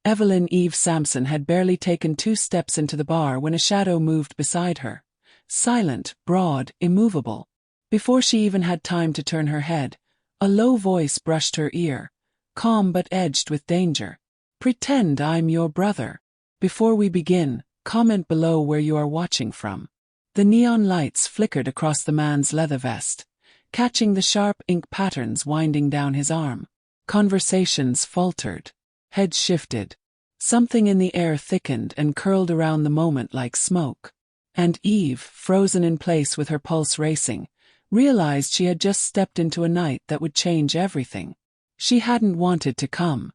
Evelyn Eve Sampson had barely taken 2 steps into the bar when a shadow moved beside her. Silent, broad, immovable. Before she even had time to turn her head, a low voice brushed her ear, calm but edged with danger. "Pretend I'm your brother. Before we begin, comment below where you are watching from." The neon lights flickered across the man's leather vest, catching the sharp ink patterns winding down his arm. Conversations faltered. Heads shifted. Something in the air thickened and curled around the moment like smoke. And Eve, frozen in place with her pulse racing, realized she had just stepped into a night that would change everything. She hadn't wanted to come.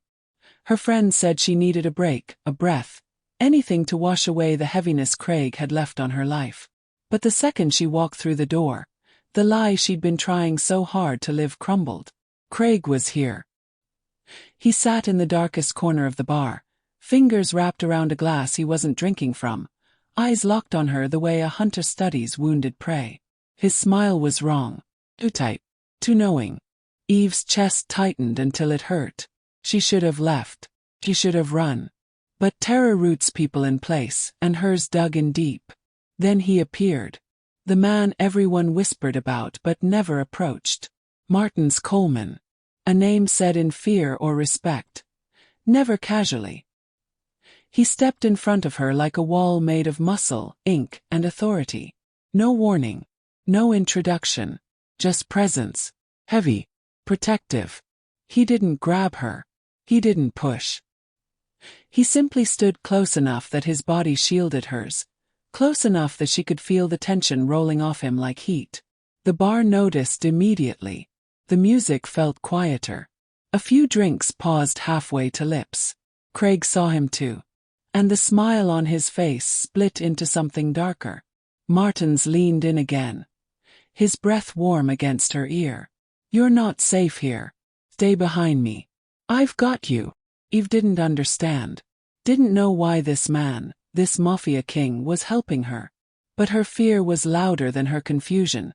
Her friend said she needed a break, a breath, anything to wash away the heaviness Craig had left on her life. But the second she walked through the door, the lie she'd been trying so hard to live crumbled. Craig was here. He sat in the darkest corner of the bar, fingers wrapped around a glass he wasn't drinking from, eyes locked on her the way a hunter studies wounded prey. His smile was wrong. Too tight. Too knowing. Eve's chest tightened until it hurt. She should have left. She should have run. But terror roots people in place, and hers dug in deep. Then he appeared. The man everyone whispered about but never approached. Martins Coleman. A name said in fear or respect. Never casually. He stepped in front of her like a wall made of muscle, ink, and authority. No warning. No introduction. Just presence. Heavy. Protective. He didn't grab her. He didn't push. He simply stood close enough that his body shielded hers. Close enough that she could feel the tension rolling off him like heat. The bar noticed immediately. The music felt quieter. A few drinks paused halfway to lips. Craig saw him too. And the smile on his face split into something darker. Martins leaned in again. His breath warm against her ear. "You're not safe here. Stay behind me. I've got you." Eve didn't understand. Didn't know why this man, this Mafia king, was helping her. But her fear was louder than her confusion,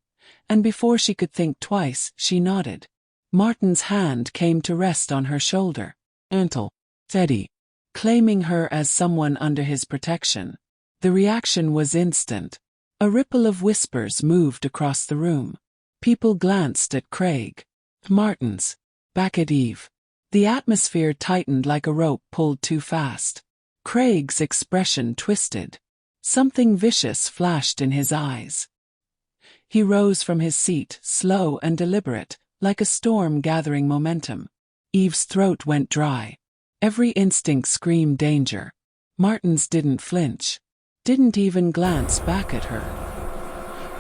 and before she could think twice, she nodded. Martin's hand came to rest on her shoulder. Gentle. Steady. Claiming her as someone under his protection. The reaction was instant. A ripple of whispers moved across the room. People glanced at Craig. Martins. Back at Eve. The atmosphere tightened like a rope pulled too fast. Craig's expression twisted. Something vicious flashed in his eyes. He rose from his seat, slow and deliberate, like a storm gathering momentum. Eve's throat went dry. Every instinct screamed danger. Martins didn't flinch. Didn't even glance back at her.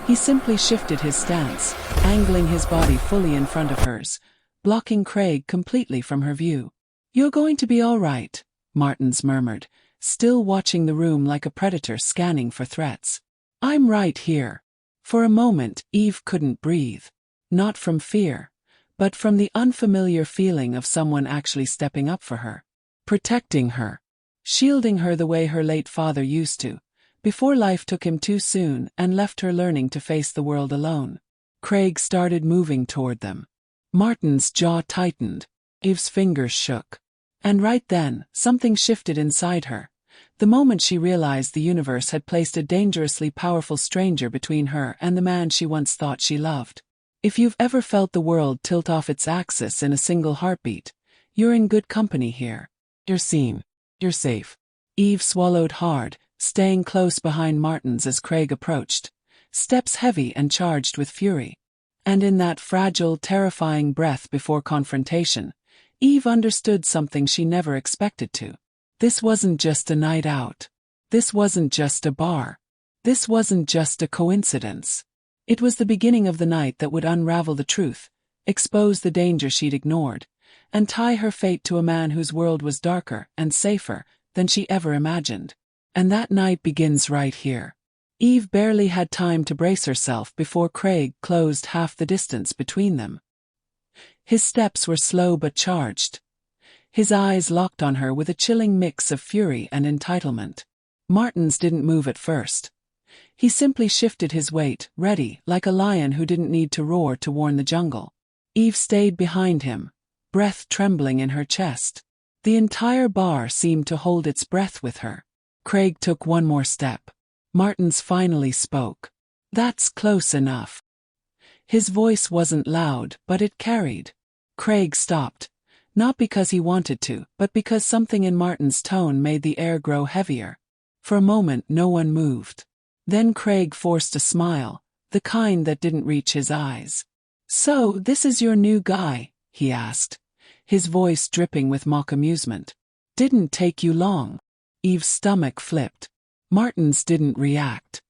He simply shifted his stance, angling his body fully in front of hers, blocking Craig completely from her view. "You're going to be all right," Martins murmured, still watching the room like a predator scanning for threats. "I'm right here." For a moment, Eve couldn't breathe. Not from fear, but from the unfamiliar feeling of someone actually stepping up for her. Protecting her. Shielding her the way her late father used to, before life took him too soon and left her learning to face the world alone. Craig started moving toward them. Martin's jaw tightened. Eve's fingers shook. And right then, something shifted inside her. The moment she realized the universe had placed a dangerously powerful stranger between her and the man she once thought she loved. If you've ever felt the world tilt off its axis in a single heartbeat, you're in good company here. You're seen. You're safe. Eve swallowed hard, staying close behind Martins as Craig approached, steps heavy and charged with fury. And in that fragile, terrifying breath before confrontation, Eve understood something she never expected to. This wasn't just a night out. This wasn't just a bar. This wasn't just a coincidence. It was the beginning of the night that would unravel the truth, expose the danger she'd ignored, and tie her fate to a man whose world was darker and safer than she ever imagined. And that night begins right here. Eve barely had time to brace herself before Craig closed half the distance between them. His steps were slow but charged. His eyes locked on her with a chilling mix of fury and entitlement. Martins didn't move at first. He simply shifted his weight, ready, like a lion who didn't need to roar to warn the jungle. Eve stayed behind him, breath trembling in her chest. The entire bar seemed to hold its breath with her. Craig took one more step. Martins finally spoke. "That's close enough." His voice wasn't loud, but it carried. Craig stopped, not because he wanted to, but because something in Martin's tone made the air grow heavier. For a moment no one moved. Then Craig forced a smile, the kind that didn't reach his eyes. "So, this is your new guy?" he asked, his voice dripping with mock amusement. "Didn't take you long." Eve's stomach flipped. Martins didn't react.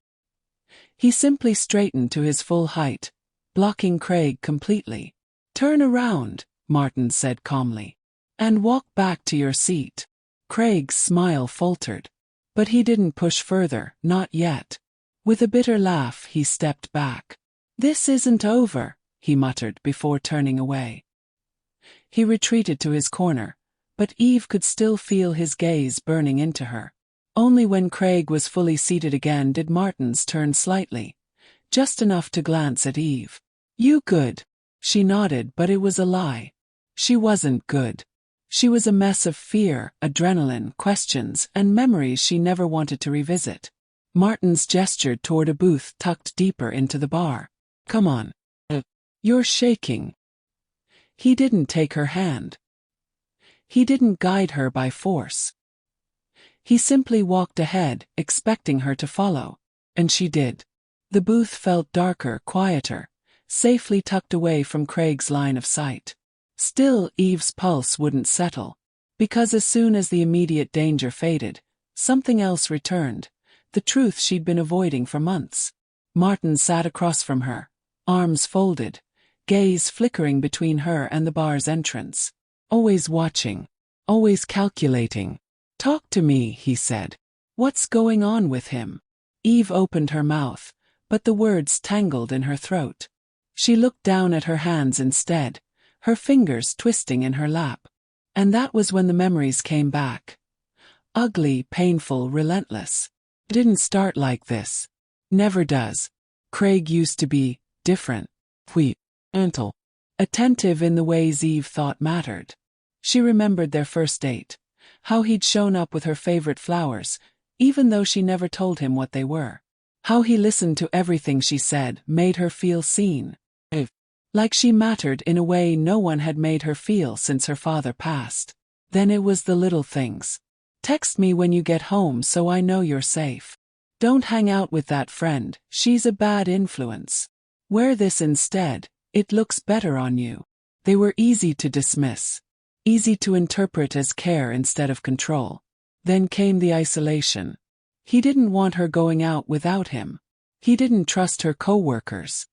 He simply straightened to his full height, blocking Craig completely. "Turn around," Martins said calmly, "and walk back to your seat." Craig's smile faltered. But he didn't push further, not yet. With a bitter laugh he stepped back. "This isn't over," he muttered before turning away. He retreated to his corner, but Eve could still feel his gaze burning into her. Only when Craig was fully seated again did Martins turn slightly, just enough to glance at Eve. "You good?" She nodded, but it was a lie. She wasn't good. She was a mess of fear, adrenaline, questions, and memories she never wanted to revisit. Martins gestured toward a booth tucked deeper into the bar. "Come on. You're shaking." He didn't take her hand. He didn't guide her by force. He simply walked ahead, expecting her to follow. And she did. The booth felt darker, quieter, safely tucked away from Craig's line of sight. Still, Eve's pulse wouldn't settle. Because as soon as the immediate danger faded, something else returned, the truth she'd been avoiding for months. Martin sat across from her, arms folded, gaze flickering between her and the bar's entrance. Always watching, always calculating. "Talk to me," he said. "What's going on with him?" Eve opened her mouth, but the words tangled in her throat. She looked down at her hands instead, her fingers twisting in her lap. And that was when the memories came back. Ugly, painful, relentless. It didn't start like this. Never does. Craig used to be different. Gentle. Attentive in the ways Eve thought mattered. She remembered their first date. How he'd shown up with her favorite flowers, even though she never told him what they were. How he listened to everything she said, made her feel seen. Like she mattered in a way no one had made her feel since her father passed. Then it was the little things. "Text me when you get home so I know you're safe. Don't hang out with that friend, she's a bad influence. Wear this instead, it looks better on you." They were easy to dismiss. Easy to interpret as care instead of control. Then came the isolation. He didn't want her going out without him. He didn't trust her co-workers.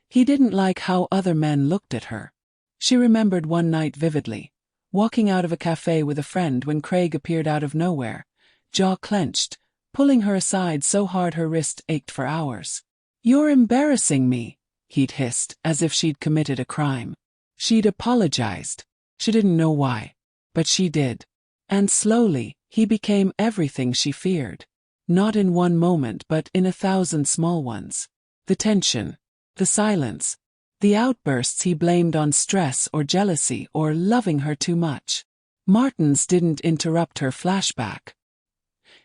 He didn't like how other men looked at her. She remembered one night vividly, walking out of a cafe with a friend when Craig appeared out of nowhere, jaw clenched, pulling her aside so hard her wrist ached for hours. "You're embarrassing me," he'd hissed, as if she'd committed a crime. She'd apologized. She didn't know why, but she did. And slowly, he became everything she feared. Not in one moment but in 1,000 small ones. The tension. The silence. The outbursts he blamed on stress or jealousy or loving her too much. Martins didn't interrupt her flashback.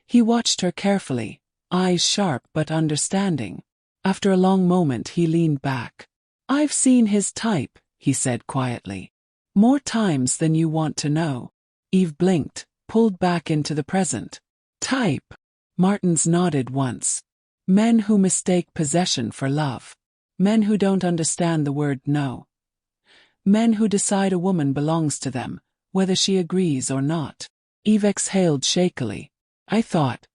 He watched her carefully, eyes sharp but understanding. After a long moment he leaned back. "I've seen his type," he said quietly. "More times than you want to know." Eve blinked, pulled back into the present. "Type?" Martins nodded once. "Men who mistake possession for love. Men who don't understand the word no. Men who decide a woman belongs to them, whether she agrees or not." Eve exhaled shakily. I thought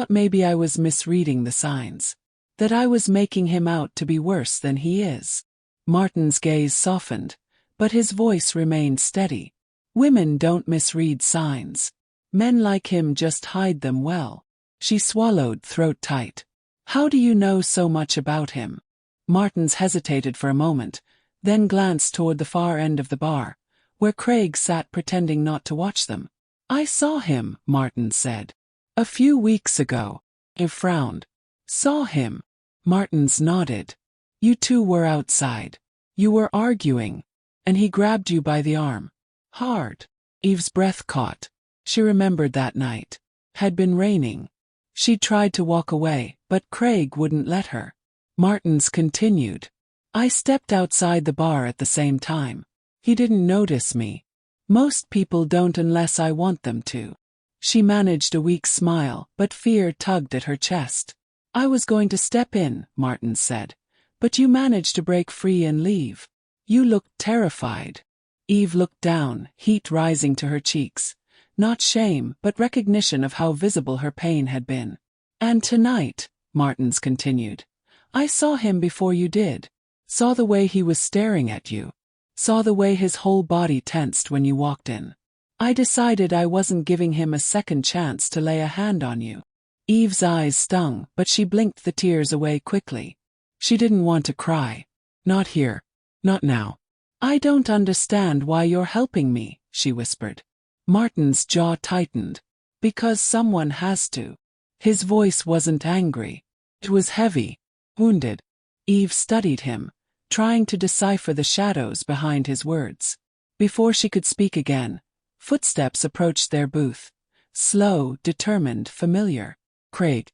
maybe I was misreading the signs. That I was making him out to be worse than he is." Martin's gaze softened, but his voice remained steady. "Women don't misread signs. Men like him just hide them well." She swallowed, throat tight. "How do you know so much about him?" Martins hesitated for a moment, then glanced toward the far end of the bar, where Craig sat pretending not to watch them. "I saw him," Martins said. "A few weeks ago." Eve frowned. "Saw him?" Martins nodded. "You two were outside. You were arguing. And he grabbed you by the arm. Hard." Eve's breath caught. She remembered that night. Had been raining. She tried to walk away, but Craig wouldn't let her. Martins continued. I stepped outside the bar at the same time. He didn't notice me. Most people don't unless I want them to. She managed a weak smile, but fear tugged at her chest. I was going to step in, Martins said. But you managed to break free and leave. You looked terrified. Eve looked down, heat rising to her cheeks. Not shame, but recognition of how visible her pain had been. And tonight, Martins continued, I saw him before you did. Saw the way he was staring at you. Saw the way his whole body tensed when you walked in. I decided I wasn't giving him a second chance to lay a hand on you. Eve's eyes stung, but she blinked the tears away quickly. She didn't want to cry. Not here. Not now. I don't understand why you're helping me, she whispered. Martin's jaw tightened. Because someone has to. His voice wasn't angry. It was heavy, wounded. Eve studied him, trying to decipher the shadows behind his words. Before she could speak again, footsteps approached their booth. Slow, determined, familiar. Craig.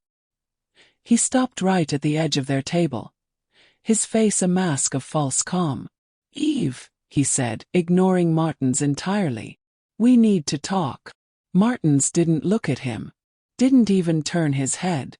He stopped right at the edge of their table. His face a mask of false calm. Eve, he said, ignoring Martins entirely. We need to talk. Martins didn't look at him. Didn't even turn his head.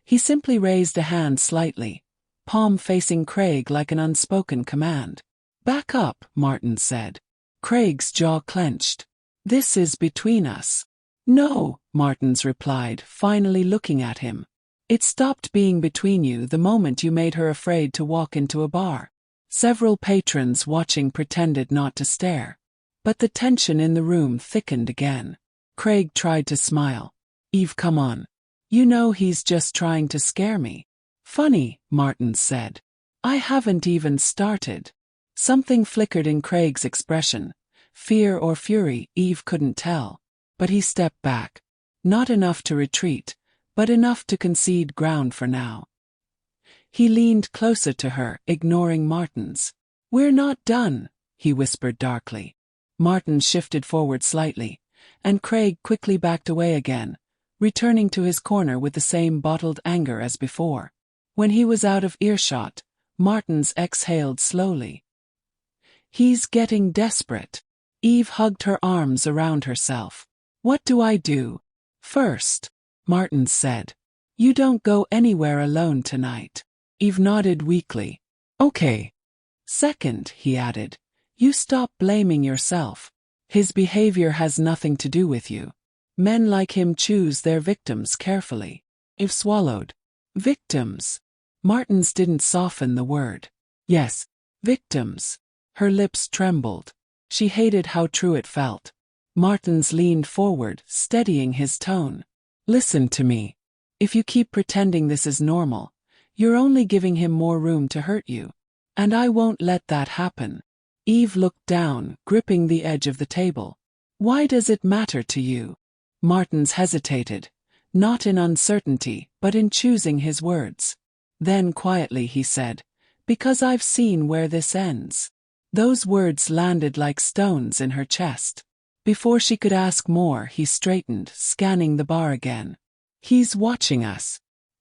He simply raised a hand slightly, palm facing Craig like an unspoken command. Back up, Martins said. Craig's jaw clenched. This is between us. No, Martins replied, finally looking at him. It stopped being between you the moment you made her afraid to walk into a bar. Several patrons watching pretended not to stare. But the tension in the room thickened again. Craig tried to smile. Eve, come on. You know he's just trying to scare me. Funny, Martins said. I haven't even started. Something flickered in Craig's expression. Fear or fury, Eve couldn't tell. But he stepped back. Not enough to retreat, but enough to concede ground for now. He leaned closer to her, ignoring Martins. We're not done, he whispered darkly. Martins shifted forward slightly, and Craig quickly backed away again, returning to his corner with the same bottled anger as before. When he was out of earshot, Martins exhaled slowly. He's getting desperate. Eve hugged her arms around herself. What do I do? First, Martins said. You don't go anywhere alone tonight. Eve nodded weakly. Okay. Second, he added, you stop blaming yourself. His behavior has nothing to do with you. Men like him choose their victims carefully. Eve swallowed. Victims. Martins didn't soften the word. Yes, victims. Her lips trembled. She hated how true it felt. Martins leaned forward, steadying his tone. Listen to me. If you keep pretending this is normal, you're only giving him more room to hurt you. And I won't let that happen. Eve looked down, gripping the edge of the table. Why does it matter to you? Martins hesitated, not in uncertainty, but in choosing his words. Then quietly he said, because I've seen where this ends. Those words landed like stones in her chest. Before she could ask more, he straightened, scanning the bar again. He's watching us.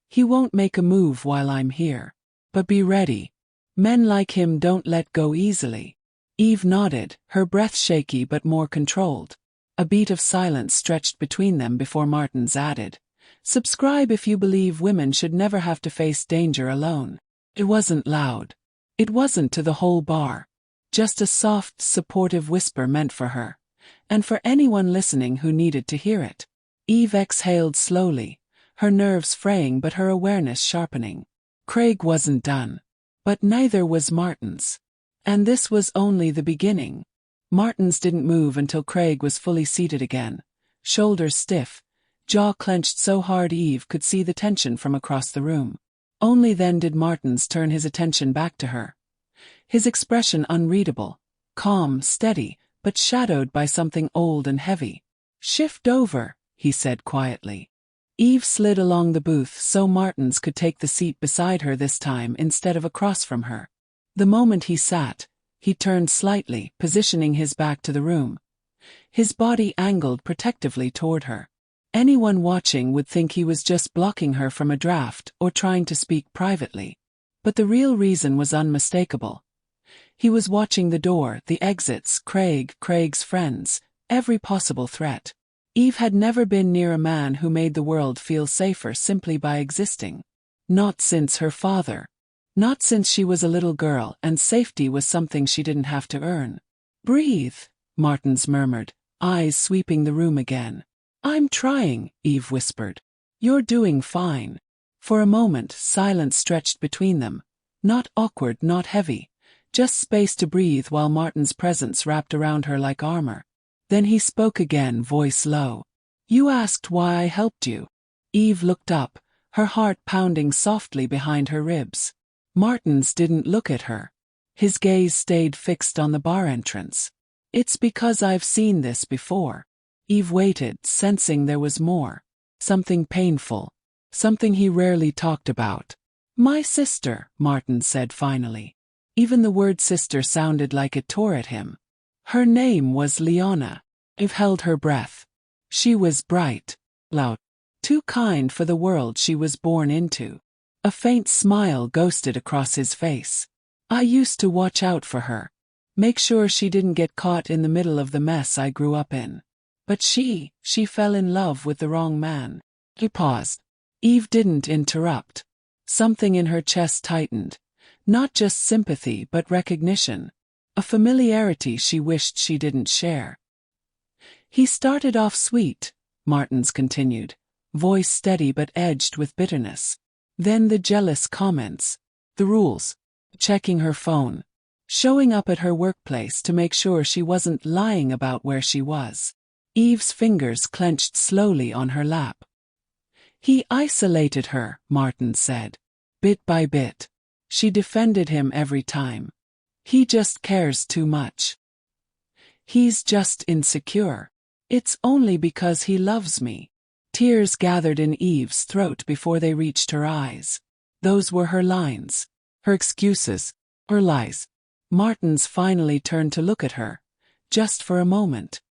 He won't make a move while I'm here. But be ready. Men like him don't let go easily. Eve nodded, her breath shaky but more controlled. A beat of silence stretched between them before Martins added, subscribe if you believe women should never have to face danger alone. It wasn't loud. It wasn't to the whole bar. Just a soft, supportive whisper meant for her, and for anyone listening who needed to hear it. Eve exhaled slowly, her nerves fraying but her awareness sharpening. Craig wasn't done. But neither was Martins. And this was only the beginning. Martins didn't move until Craig was fully seated again, shoulders stiff, jaw clenched so hard Eve could see the tension from across the room. Only then did Martins turn his attention back to her. His expression unreadable, calm, steady, but shadowed by something old and heavy. Shift over, he said quietly. Eve slid along the booth so Martins could take the seat beside her this time instead of across from her. The moment he sat, he turned slightly, positioning his back to the room. his body angled protectively toward her. Anyone watching would think he was just blocking her from a draft or trying to speak privately. But the real reason was unmistakable. He was watching the door, the exits, Craig's friends, every possible threat. Eve had never been near a man who made the world feel safer simply by existing. Not since her father. Not since she was a little girl and safety was something she didn't have to earn. "Breathe," Martins murmured, eyes sweeping the room again. "I'm trying," Eve whispered. "You're doing fine." For a moment, silence stretched between them. Not awkward, not heavy. Just space to breathe while Martin's presence wrapped around her like armor. Then he spoke again, voice low. "You asked why I helped you." Eve looked up, her heart pounding softly behind her ribs. Martins didn't look at her. His gaze stayed fixed on the bar entrance. "It's because I've seen this before." Eve waited, sensing there was more. Something painful. Something he rarely talked about. "My sister," Martin said finally. Even the word sister sounded like it tore at him. Her name was Leona. Eve held her breath. She was bright, loud, too kind for the world she was born into. A faint smile ghosted across his face. "I used to watch out for her. Make sure she didn't get caught in the middle of the mess I grew up in. But she fell in love with the wrong man." He paused. Eve didn't interrupt. Something in her chest tightened. Not just sympathy but recognition. A familiarity she wished she didn't share. "He started off sweet," Martins continued, voice steady but edged with bitterness. "Then the jealous comments. The rules. Checking her phone. Showing up at her workplace to make sure she wasn't lying about where she was." Eve's fingers clenched slowly on her lap. "He isolated her," Martin said. "Bit by bit. She defended him every time. He just cares too much. He's just insecure. It's only because he loves me." Tears gathered in Eve's throat before they reached her eyes. Those were her lines. Her excuses. Her lies. Martins finally turned to look at her. Just for a moment.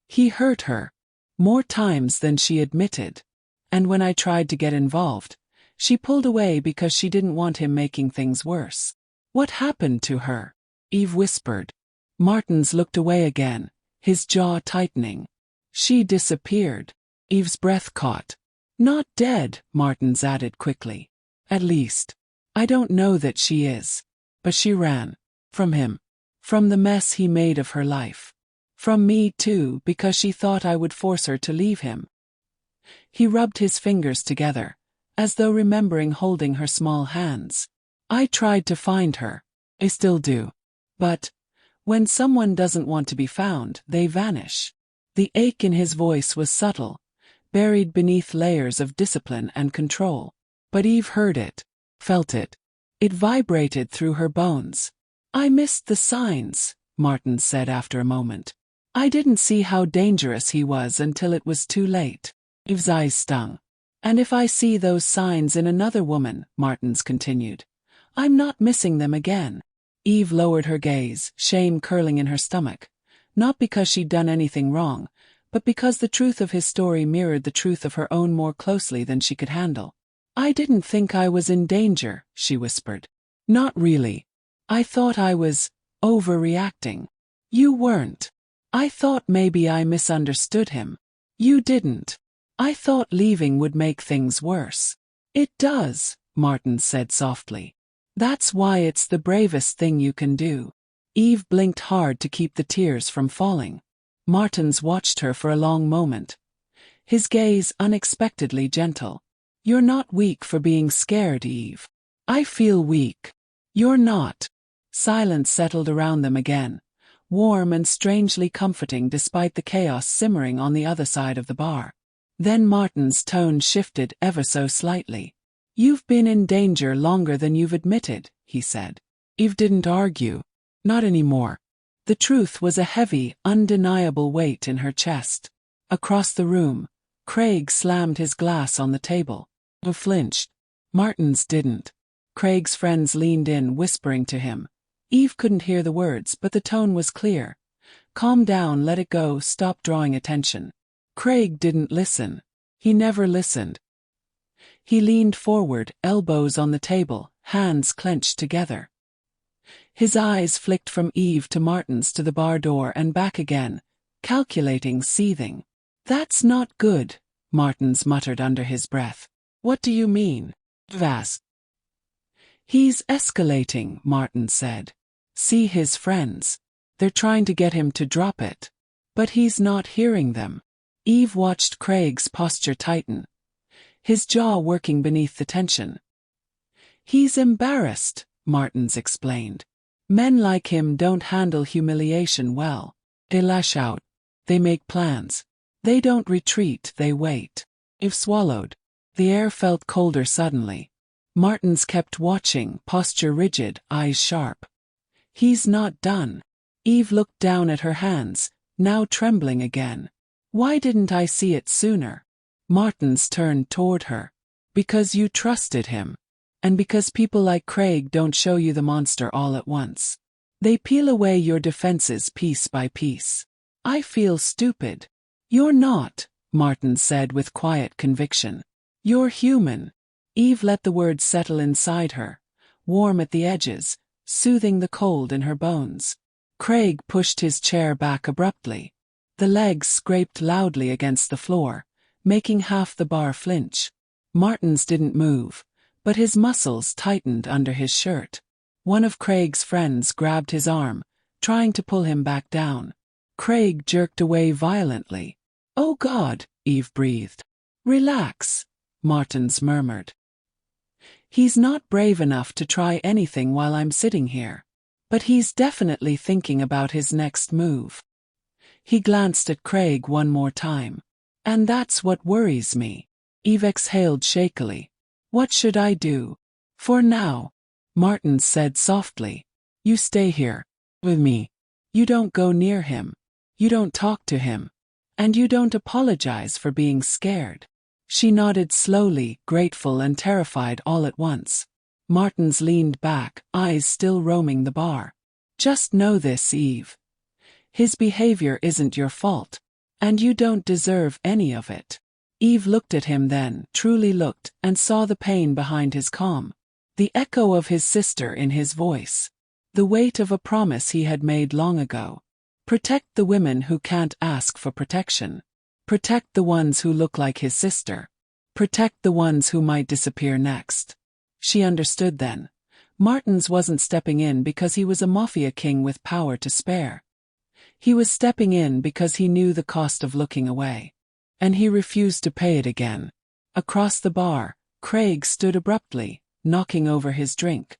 "He hurt her. More times than she admitted. And when I tried to get involved, she pulled away because she didn't want him making things worse." "What happened to her?" Eve whispered. Martins looked away again, his jaw tightening. "She disappeared." Eve's breath caught. "Not dead," Martins added quickly. "At least, I don't know that she is. But she ran. From him. From the mess he made of her life. From me too, because she thought I would force her to leave him." He rubbed his fingers together, as though remembering holding her small hands. "I tried to find her. I still do. But when someone doesn't want to be found, they vanish." The ache in his voice was subtle, buried beneath layers of discipline and control. But Eve heard it, felt it. It vibrated through her bones. "I missed the signs," Martin said after a moment. "I didn't see how dangerous he was until it was too late." Eve's eyes stung. "And if I see those signs in another woman," Martins continued, "I'm not missing them again." Eve lowered her gaze, shame curling in her stomach. Not because she'd done anything wrong, but because the truth of his story mirrored the truth of her own more closely than she could handle. "I didn't think I was in danger," she whispered. "Not really. I thought I was overreacting." "You weren't. I thought maybe I misunderstood him." "You didn't. I thought leaving would make things worse." "It does," Martin said softly. "That's why it's the bravest thing you can do." Eve blinked hard to keep the tears from falling. Martins watched her for a long moment. His gaze unexpectedly gentle. "You're not weak for being scared, Eve." "I feel weak." "You're not." Silence settled around them again, warm and strangely comforting despite the chaos simmering on the other side of the bar. Then Martin's tone shifted ever so slightly. "You've been in danger longer than you've admitted," he said. Eve didn't argue. Not anymore. The truth was a heavy, undeniable weight in her chest. Across the room, Craig slammed his glass on the table. Eve flinched. Martins didn't. Craig's friends leaned in, whispering to him. Eve couldn't hear the words, but the tone was clear. Calm down, let it go, stop drawing attention. Craig didn't listen. He never listened. He leaned forward, elbows on the table, hands clenched together. His eyes flicked from Eve to Martin's to the bar door and back again, calculating, seething. That's not good, Martins muttered under his breath. What do you mean? Vas. He's escalating, Martin said. See his friends. They're trying to get him to drop it. But he's not hearing them. Eve watched Craig's posture tighten, his jaw working beneath the tension. He's embarrassed, Martins explained. Men like him don't handle humiliation well. They lash out. They make plans. They don't retreat, they wait. Eve swallowed. The air felt colder suddenly. Martins kept watching, posture rigid, eyes sharp. He's not done. Eve looked down at her hands, now trembling again. Why didn't I see it sooner? Martins turned toward her. Because you trusted him. And because people like Craig don't show you the monster all at once. They peel away your defenses piece by piece. I feel stupid. You're not, Martins said with quiet conviction. You're human. Eve let the words settle inside her, warm at the edges, soothing the cold in her bones. Craig pushed his chair back abruptly. The legs scraped loudly against the floor, making half the bar flinch. Martins didn't move, but his muscles tightened under his shirt. One of Craig's friends grabbed his arm, trying to pull him back down. Craig jerked away violently. Oh God, Eve breathed. Relax, Martins murmured. He's not brave enough to try anything while I'm sitting here. But he's definitely thinking about his next move. He glanced at Craig one more time. And that's what worries me. Eve exhaled shakily. What should I do? For now, Martins said softly. You stay here. With me. You don't go near him. You don't talk to him. And you don't apologize for being scared. She nodded slowly, grateful and terrified all at once. Martins leaned back, eyes still roaming the bar. Just know this, Eve. His behavior isn't your fault. And you don't deserve any of it. Eve looked at him then, truly looked, and saw the pain behind his calm. The echo of his sister in his voice. The weight of a promise he had made long ago. Protect the women who can't ask for protection. Protect the ones who look like his sister. Protect the ones who might disappear next. She understood then. Martins wasn't stepping in because he was a Mafia king with power to spare. He was stepping in because he knew the cost of looking away. And he refused to pay it again. Across the bar, Craig stood abruptly, knocking over his drink.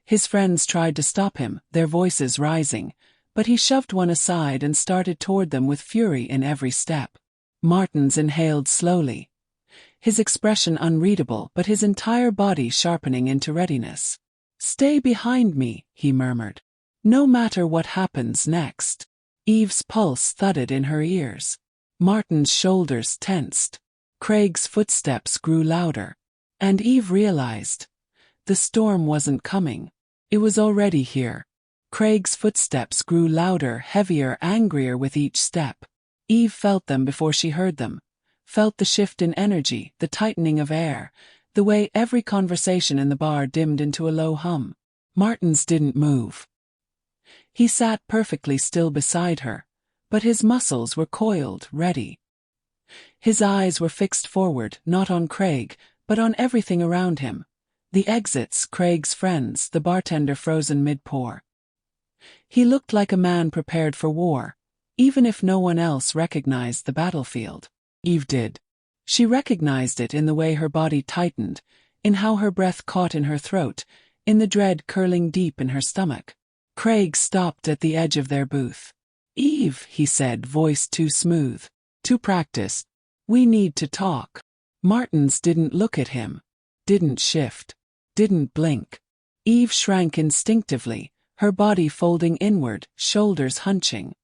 His friends tried to stop him, their voices rising, but he shoved one aside and started toward them with fury in every step. Martins inhaled slowly. His expression unreadable but his entire body sharpening into readiness. Stay behind me, he murmured. No matter what happens next. Eve's pulse thudded in her ears. Martin's shoulders tensed. Craig's footsteps grew louder. And Eve realized. The storm wasn't coming. It was already here. Craig's footsteps grew louder, heavier, angrier with each step. Eve felt them before she heard them. Felt the shift in energy, the tightening of air, the way every conversation in the bar dimmed into a low hum. Martins didn't move. He sat perfectly still beside her, but his muscles were coiled, ready. His eyes were fixed forward, not on Craig, but on everything around him. The exits, Craig's friends, the bartender frozen mid-pour. He looked like a man prepared for war, even if no one else recognized the battlefield. Eve did. She recognized it in the way her body tightened, in how her breath caught in her throat, in the dread curling deep in her stomach. Craig stopped at the edge of their booth. Eve, he said, voice too smooth, too practiced. We need to talk. Martins didn't look at him, didn't shift, didn't blink. Eve shrank instinctively, her body folding inward, shoulders hunching.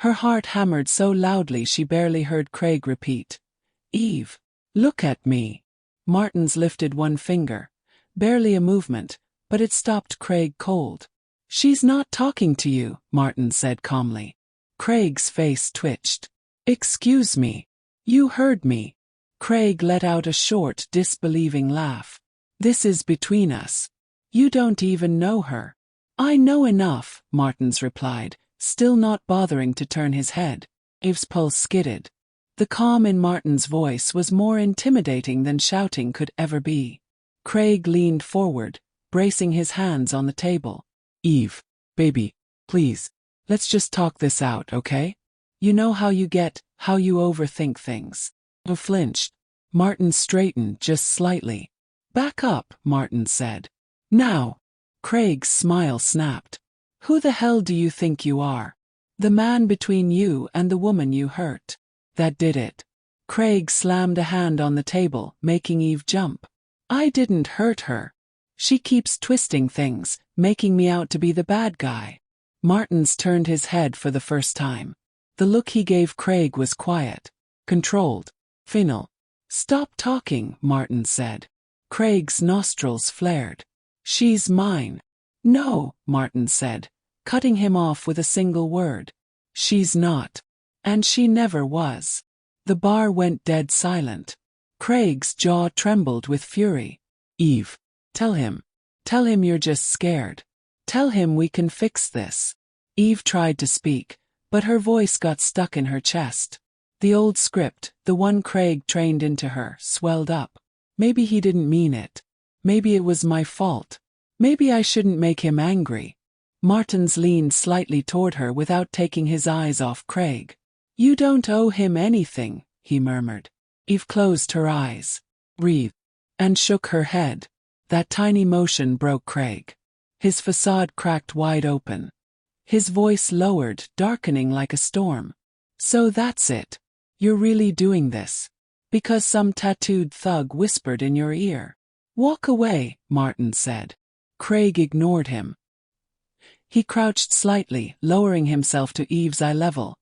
Her heart hammered so loudly she barely heard Craig repeat. Eve, look at me. Martins lifted one finger, barely a movement, but it stopped Craig cold. She's not talking to you, Martins said calmly. Craig's face twitched. Excuse me. You heard me. Craig let out a short, disbelieving laugh. This is between us. You don't even know her. I know enough, Martins replied, still not bothering to turn his head. Eve's pulse skidded. The calm in Martin's voice was more intimidating than shouting could ever be. Craig leaned forward, bracing his hands on the table. Eve, baby, please, let's just talk this out, okay? You know how you overthink things. Eve flinched. Martin straightened just slightly. Back up, Martin said. Now. Craig's smile snapped. Who the hell do you think you are? The man between you and the woman you hurt. That did it. Craig slammed a hand on the table, making Eve jump. I didn't hurt her. She keeps twisting things, making me out to be the bad guy. Martins turned his head for the first time. The look he gave Craig was quiet, controlled, final. Stop talking, Martin said. Craig's nostrils flared. She's mine. No, Martin said, cutting him off with a single word. She's not. And she never was. The bar went dead silent. Craig's jaw trembled with fury. Eve, tell him. Tell him you're just scared. Tell him we can fix this. Eve tried to speak, but her voice got stuck in her chest. The old script, the one Craig trained into her, swelled up. Maybe he didn't mean it. Maybe it was my fault. Maybe I shouldn't make him angry. Martins leaned slightly toward her without taking his eyes off Craig. You don't owe him anything, he murmured. Eve closed her eyes, breathed, and shook her head. That tiny motion broke Craig. His facade cracked wide open. His voice lowered, darkening like a storm. So that's it. You're really doing this. Because some tattooed thug whispered in your ear. Walk away, Martin said. Craig ignored him. He crouched slightly, lowering himself to Eve's eye level.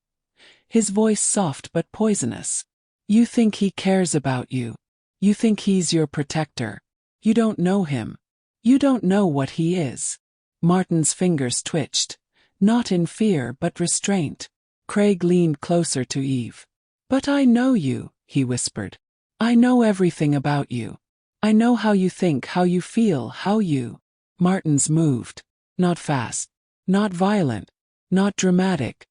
His voice soft but poisonous. You think he cares about you. You think he's your protector. You don't know him. You don't know what he is. Martin's fingers twitched. Not in fear but restraint. Craig leaned closer to Eve. But I know you, he whispered. I know everything about you. I know how you think, how you feel, how you... Martins moved. Not fast. Not violent. Not dramatic.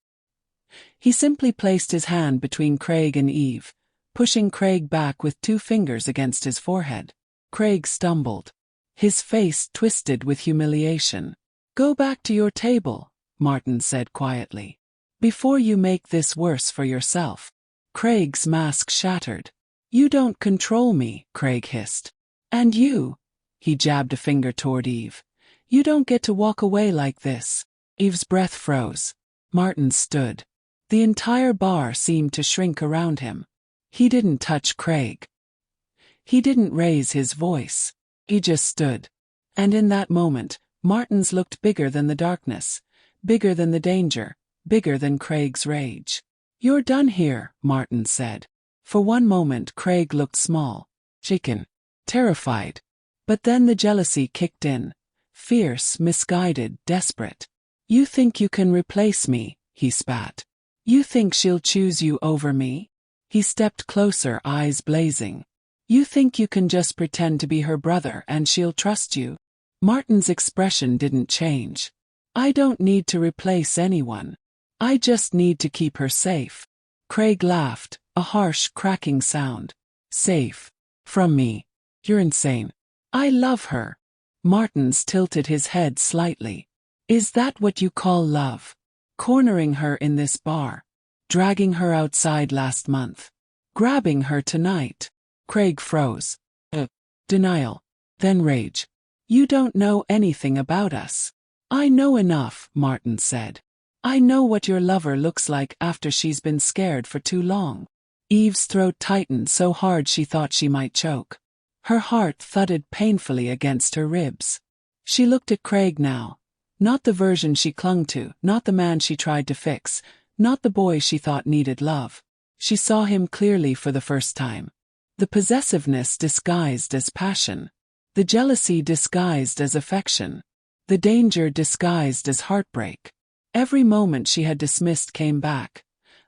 He simply placed his hand between Craig and Eve, pushing Craig back with 2 fingers against his forehead. Craig stumbled. His face twisted with humiliation. Go back to your table, Martin said quietly. Before you make this worse for yourself. Craig's mask shattered. You don't control me, Craig hissed. And you, he jabbed a finger toward Eve. You don't get to walk away like this. Eve's breath froze. Martin stood. The entire bar seemed to shrink around him. He didn't touch Craig. He didn't raise his voice. He just stood. And in that moment, Martins looked bigger than the darkness, bigger than the danger, bigger than Craig's rage. You're done here, Martin said. For one moment Craig looked small, shaken, terrified. But then the jealousy kicked in. Fierce, misguided, desperate. You think you can replace me, he spat. You think she'll choose you over me? He stepped closer, eyes blazing. You think you can just pretend to be her brother and she'll trust you? Martin's expression didn't change. I don't need to replace anyone. I just need to keep her safe. Craig laughed, a harsh, cracking sound. Safe. From me. You're insane. I love her. Martins tilted his head slightly. Is that what you call love? Cornering her in this bar. Dragging her outside last month. Grabbing her tonight. Craig froze. Denial. Then rage. You don't know anything about us. I know enough, Martin said. I know what your lover looks like after she's been scared for too long. Eve's throat tightened so hard she thought she might choke. Her heart thudded painfully against her ribs. She looked at Craig now. Not the version she clung to, not the man she tried to fix, not the boy she thought needed love. She saw him clearly for the first time. The possessiveness disguised as passion. The jealousy disguised as affection. The danger disguised as heartbreak. Every moment she had dismissed came back.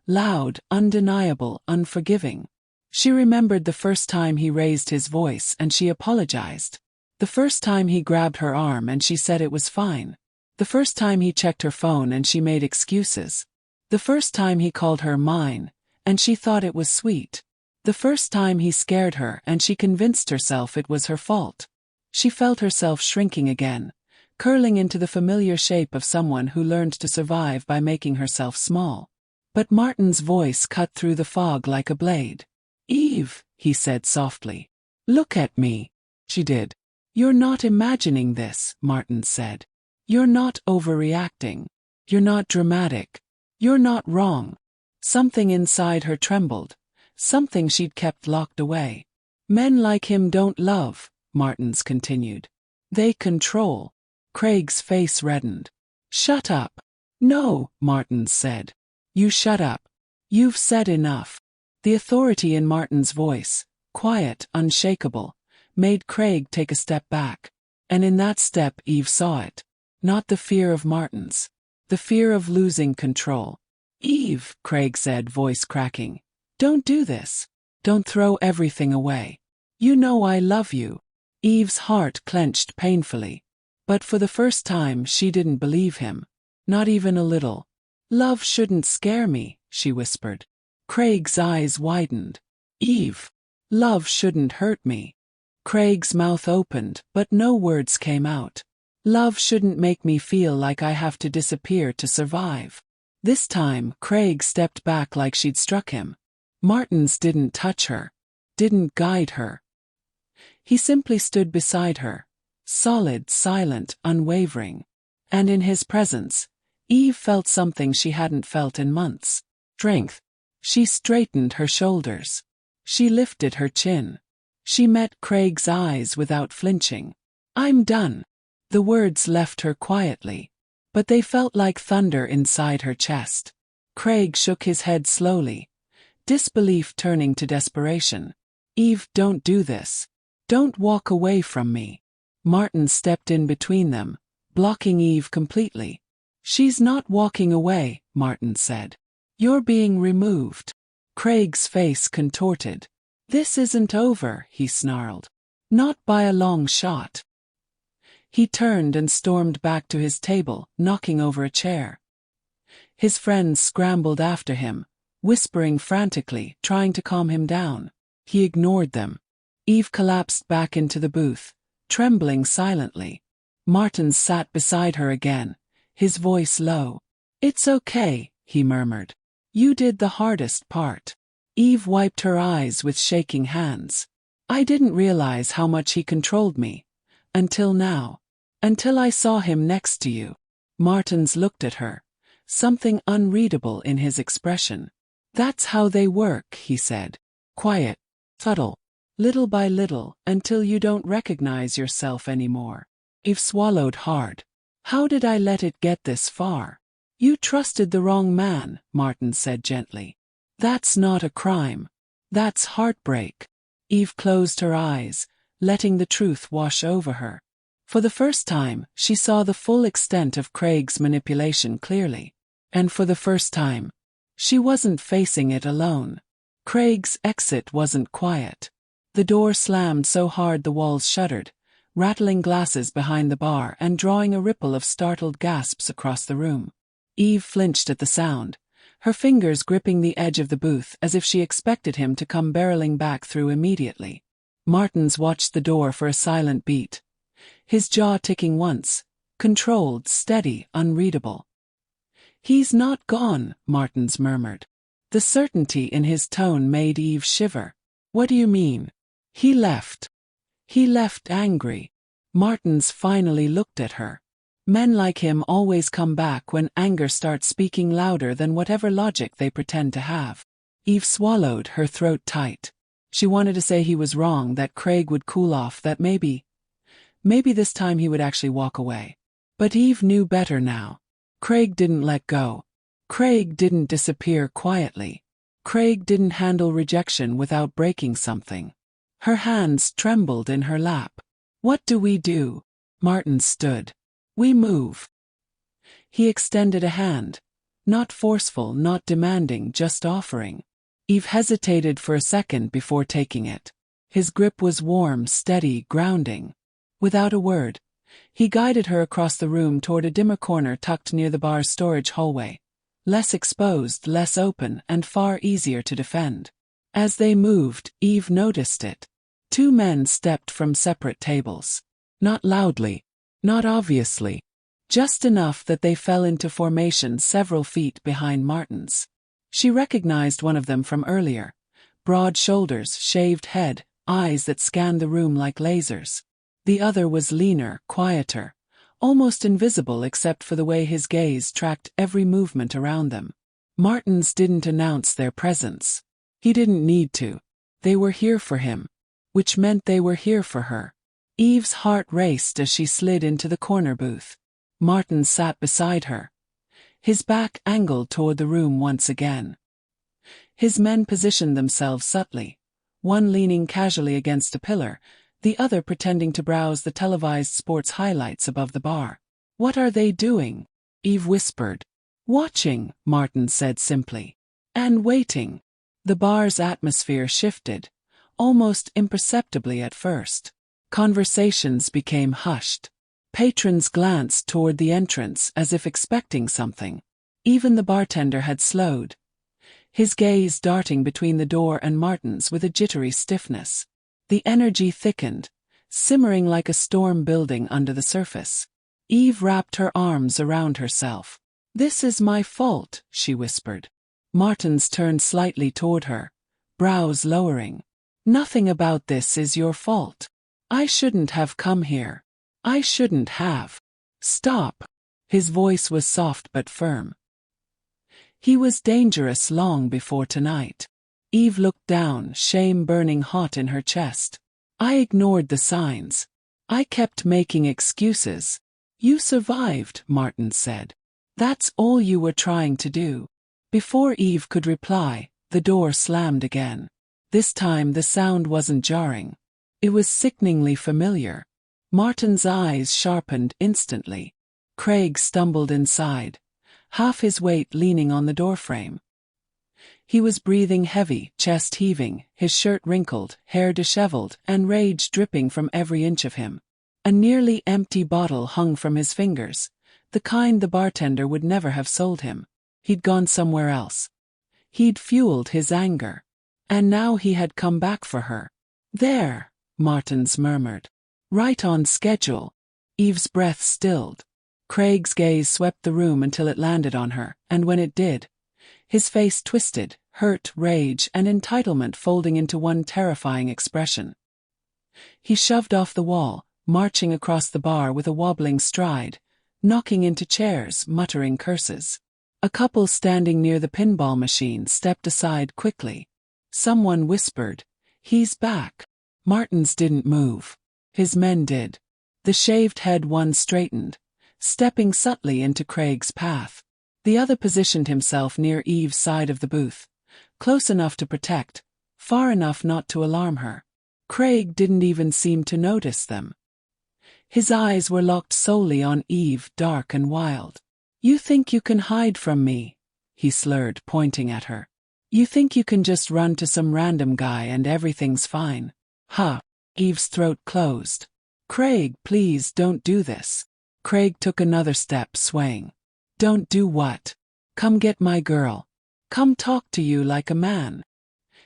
Loud, undeniable, unforgiving. She remembered the first time he raised his voice and she apologized. The first time he grabbed her arm and she said it was fine. The first time he checked her phone and she made excuses. The first time he called her mine, and she thought it was sweet. The first time he scared her and she convinced herself it was her fault. She felt herself shrinking again, curling into the familiar shape of someone who learned to survive by making herself small. But Martin's voice cut through the fog like a blade. "Eve," he said softly. "Look at me." She did. "You're not imagining this," Martin said. "You're not overreacting. You're not dramatic. You're not wrong." Something inside her trembled, something she'd kept locked away. "Men like him don't love," Martin's continued. "They control." Craig's face reddened. "Shut up." "No," Martin said. "You shut up. You've said enough." The authority in Martin's voice, quiet, unshakable, made Craig take a step back. And in that step Eve saw it. Not the fear of Martin's. The fear of losing control. "Eve," Craig said, voice cracking. "Don't do this. Don't throw everything away. You know I love you." Eve's heart clenched painfully. But for the first time she didn't believe him. Not even a little. "Love shouldn't scare me," she whispered. Craig's eyes widened. "Eve, love shouldn't hurt me." Craig's mouth opened, but no words came out. "Love shouldn't make me feel like I have to disappear to survive." This time, Craig stepped back like she'd struck him. Martin's didn't touch her. Didn't guide her. He simply stood beside her. Solid, silent, unwavering. And in his presence, Eve felt something she hadn't felt in months. Strength. She straightened her shoulders. She lifted her chin. She met Craig's eyes without flinching. "I'm done." The words left her quietly, but they felt like thunder inside her chest. Craig shook his head slowly, disbelief turning to desperation. "Eve, don't do this. Don't walk away from me." Martin stepped in between them, blocking Eve completely. "She's not walking away," Martin said. "You're being removed." Craig's face contorted. "This isn't over," he snarled. "Not by a long shot." He turned and stormed back to his table, knocking over a chair. His friends scrambled after him, whispering frantically, trying to calm him down. He ignored them. Eve collapsed back into the booth, trembling silently. Martin sat beside her again, his voice low. "It's okay," he murmured. "You did the hardest part." Eve wiped her eyes with shaking hands. "I didn't realize how much he controlled me. Until now. Until I saw him next to you." Martins looked at her, something unreadable in his expression. "That's how they work," he said. "Quiet. Subtle. Little by little, until you don't recognize yourself anymore." Eve swallowed hard. "How did I let it get this far?" "You trusted the wrong man," Martin said gently. "That's not a crime. That's heartbreak." Eve closed her eyes, letting the truth wash over her. For the first time, she saw the full extent of Craig's manipulation clearly. And for the first time, she wasn't facing it alone. Craig's exit wasn't quiet. The door slammed so hard the walls shuddered, rattling glasses behind the bar and drawing a ripple of startled gasps across the room. Eve flinched at the sound, her fingers gripping the edge of the booth as if she expected him to come barreling back through immediately. Martins watched the door for a silent beat, his jaw ticking once, controlled, steady, unreadable. "He's not gone," Martins murmured. The certainty in his tone made Eve shiver. "What do you mean?" "He left. He left angry." Martins finally looked at her. Men like him always come back when anger starts speaking louder than whatever logic they pretend to have. Eve swallowed, her throat tight. She wanted to say he was wrong, that Craig would cool off, that maybe this time he would actually walk away. But Eve knew better now. Craig didn't let go. Craig didn't disappear quietly. Craig didn't handle rejection without breaking something. Her hands trembled in her lap. "What do we do?" Martin stood. "We move." He extended a hand. Not forceful, not demanding, just offering. Eve hesitated for a second before taking it. His grip was warm, steady, grounding. Without a word, he guided her across the room toward a dimmer corner tucked near the bar's storage hallway. Less exposed, less open, and far easier to defend. As they moved, Eve noticed it. Two men stepped from separate tables. Not loudly, not obviously. Just enough that they fell into formation several feet behind Martin's. She recognized one of them from earlier. Broad shoulders, shaved head, eyes that scanned the room like lasers. The other was leaner, quieter, almost invisible except for the way his gaze tracked every movement around them. Martin's didn't announce their presence. He didn't need to. They were here for him. Which meant they were here for her. Eve's heart raced as she slid into the corner booth. Martin sat beside her, his back angled toward the room once again. His men positioned themselves subtly, one leaning casually against a pillar, the other pretending to browse the televised sports highlights above the bar. "What are they doing?" Eve whispered. "Watching," Martin said simply. "And waiting." The bar's atmosphere shifted, almost imperceptibly at first. Conversations became hushed. Patrons glanced toward the entrance as if expecting something. Even the bartender had slowed, his gaze darting between the door and Martin's with a jittery stiffness. The energy thickened, simmering like a storm building under the surface. Eve wrapped her arms around herself. "This is my fault," she whispered. Martin's turned slightly toward her, brows lowering. "Nothing about this is your fault. I shouldn't have come here. I shouldn't have." "Stop." His voice was soft but firm. He was dangerous long before tonight. Eve looked down, shame burning hot in her chest. "I ignored the signs. I kept making excuses." "You survived," Martin said. "That's all you were trying to do." Before Eve could reply, the door slammed again. This time the sound wasn't jarring. It was sickeningly familiar. Martin's eyes sharpened instantly. Craig stumbled inside, half his weight leaning on the doorframe. He was breathing heavy, chest heaving, his shirt wrinkled, hair disheveled, and rage dripping from every inch of him. A nearly empty bottle hung from his fingers, the kind the bartender would never have sold him. He'd gone somewhere else. He'd fueled his anger. And now he had come back for her. "There," Martin's murmured. "Right on schedule." Eve's breath stilled. Craig's gaze swept the room until it landed on her, and when it did, his face twisted, hurt, rage, and entitlement folding into one terrifying expression. He shoved off the wall, marching across the bar with a wobbling stride, knocking into chairs, muttering curses. A couple standing near the pinball machine stepped aside quickly. Someone whispered, "He's back." Martin's didn't move. His men did. The shaved head one straightened, stepping subtly into Craig's path. The other positioned himself near Eve's side of the booth, close enough to protect, far enough not to alarm her. Craig didn't even seem to notice them. His eyes were locked solely on Eve, dark and wild. "You think you can hide from me?" he slurred, pointing at her. "You think you can just run to some random guy and everything's fine?" "Huh." Eve's throat closed. "Craig, please don't do this." Craig took another step, swaying. "Don't do what?" "Come get my girl. Come talk to you like a man."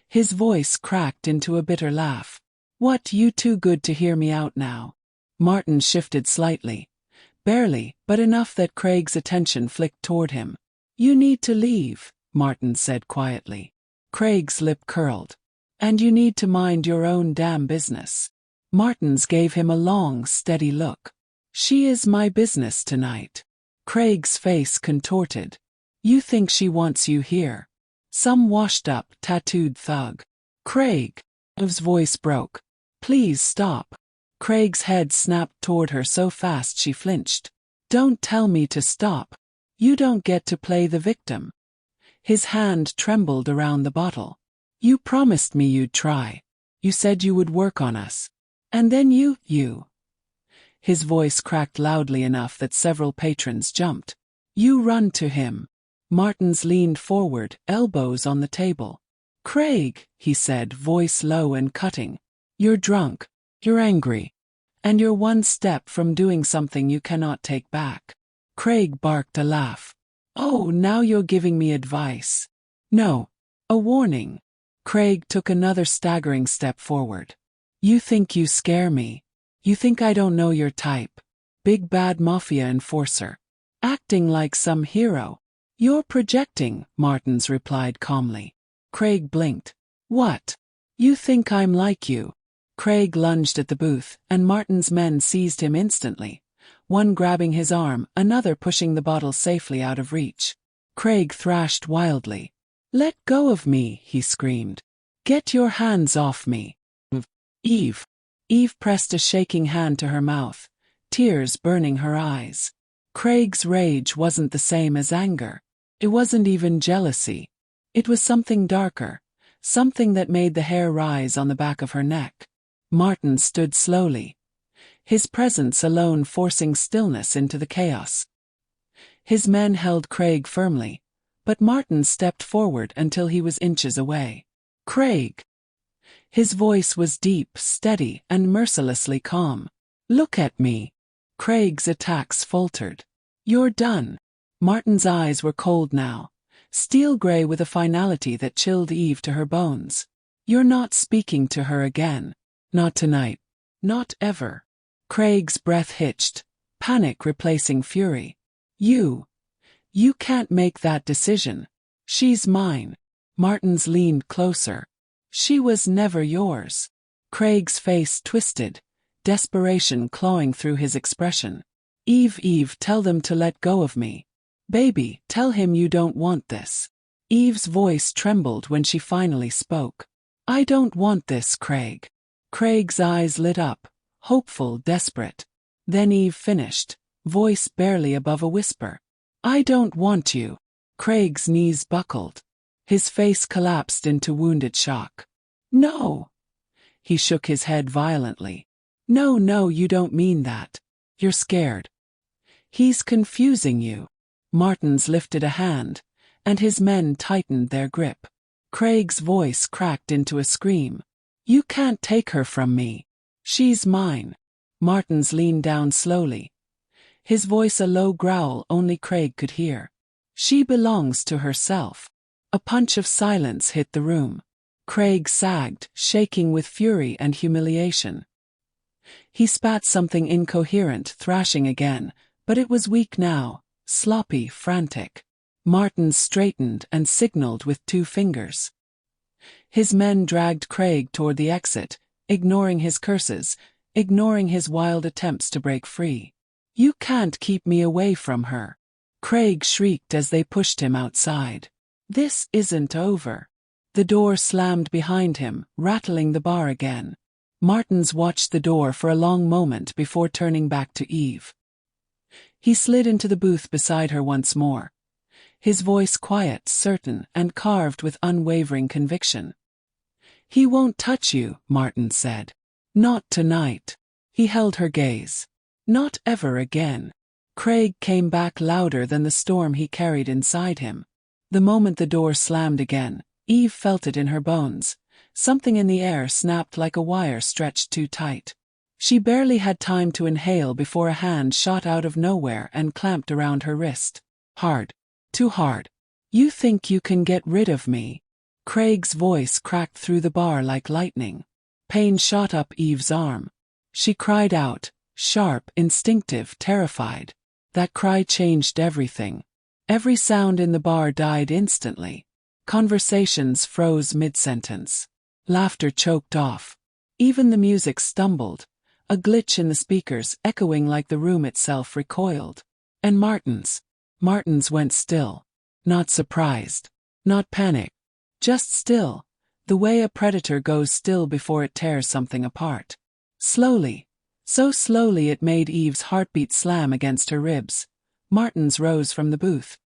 His voice cracked into a bitter laugh. "What, you too good to hear me out now?" Martin shifted slightly. Barely, but enough that Craig's attention flicked toward him. "You need to leave," Martin said quietly. Craig's lip curled. "And you need to mind your own damn business." Martin's gave him a long, steady look. "She is my business tonight." Craig's face contorted. "You think she wants you here? Some washed-up, tattooed thug." "Craig!" Eve's voice broke. "Please stop." Craig's head snapped toward her so fast she flinched. "Don't tell me to stop. You don't get to play the victim." His hand trembled around the bottle. "You promised me you'd try. You said you would work on us. And then you. His voice cracked loudly enough that several patrons jumped. You run to him. Martins leaned forward, elbows on the table. Craig, he said, voice low and cutting. You're drunk. You're angry. And you're one step from doing something you cannot take back. Craig barked a laugh. Oh, now you're giving me advice. No. A warning. Craig took another staggering step forward. You think you scare me. You think I don't know your type. Big bad Mafia enforcer. Acting like some hero. You're projecting, Martins replied calmly. Craig blinked. What? You think I'm like you? Craig lunged at the booth, and Martin's men seized him instantly, one grabbing his arm, another pushing the bottle safely out of reach. Craig thrashed wildly. Let go of me, he screamed. Get your hands off me. Eve. Eve pressed a shaking hand to her mouth, tears burning her eyes. Craig's rage wasn't the same as anger. It wasn't even jealousy. It was something darker, something that made the hair rise on the back of her neck. Martin stood slowly, his presence alone forcing stillness into the chaos. His men held Craig firmly, but Martin stepped forward until he was inches away. Craig. His voice was deep, steady, and mercilessly calm. Look at me. Craig's attacks faltered. You're done. Martin's eyes were cold now, steel gray with a finality that chilled Eve to her bones. You're not speaking to her again. Not tonight. Not ever. Craig's breath hitched, panic replacing fury. You can't make that decision. She's mine. Martins leaned closer. She was never yours. Craig's face twisted, desperation clawing through his expression. Eve, tell them to let go of me. Baby, tell him you don't want this. Eve's voice trembled when she finally spoke. I don't want this, Craig. Craig's eyes lit up, hopeful, desperate. Then Eve finished, voice barely above a whisper. I don't want you. Craig's knees buckled. His face collapsed into wounded shock. No. He shook his head violently. No, you don't mean that. You're scared. He's confusing you. Martins lifted a hand, and his men tightened their grip. Craig's voice cracked into a scream. You can't take her from me. She's mine. Martins leaned down slowly, his voice a low growl only Craig could hear. She belongs to herself. A punch of silence hit the room. Craig sagged, shaking with fury and humiliation. He spat something incoherent, thrashing again, but it was weak now, sloppy, frantic. Martins straightened and signaled with 2 fingers. His men dragged Craig toward the exit, ignoring his curses, ignoring his wild attempts to break free. You can't keep me away from her. Craig shrieked as they pushed him outside. This isn't over. The door slammed behind him, rattling the bar again. Martins watched the door for a long moment before turning back to Eve. He slid into the booth beside her once more, his voice quiet, certain, and carved with unwavering conviction. He won't touch you, Martin said. Not tonight. He held her gaze. Not ever again. Craig came back louder than the storm he carried inside him. The moment the door slammed again, Eve felt it in her bones. Something in the air snapped like a wire stretched too tight. She barely had time to inhale before a hand shot out of nowhere and clamped around her wrist. Hard. Too hard. You think you can get rid of me? Craig's voice cracked through the bar like lightning. Pain shot up Eve's arm. She cried out, sharp, instinctive, terrified. That cry changed everything. Every sound in the bar died instantly. Conversations froze mid-sentence. Laughter choked off. Even the music stumbled, a glitch in the speakers echoing like the room itself recoiled. And Martins went still. Not surprised. Not panicked. Just still, the way a predator goes still before it tears something apart. Slowly, so slowly it made Eve's heartbeat slam against her ribs. Martins rose from the booth.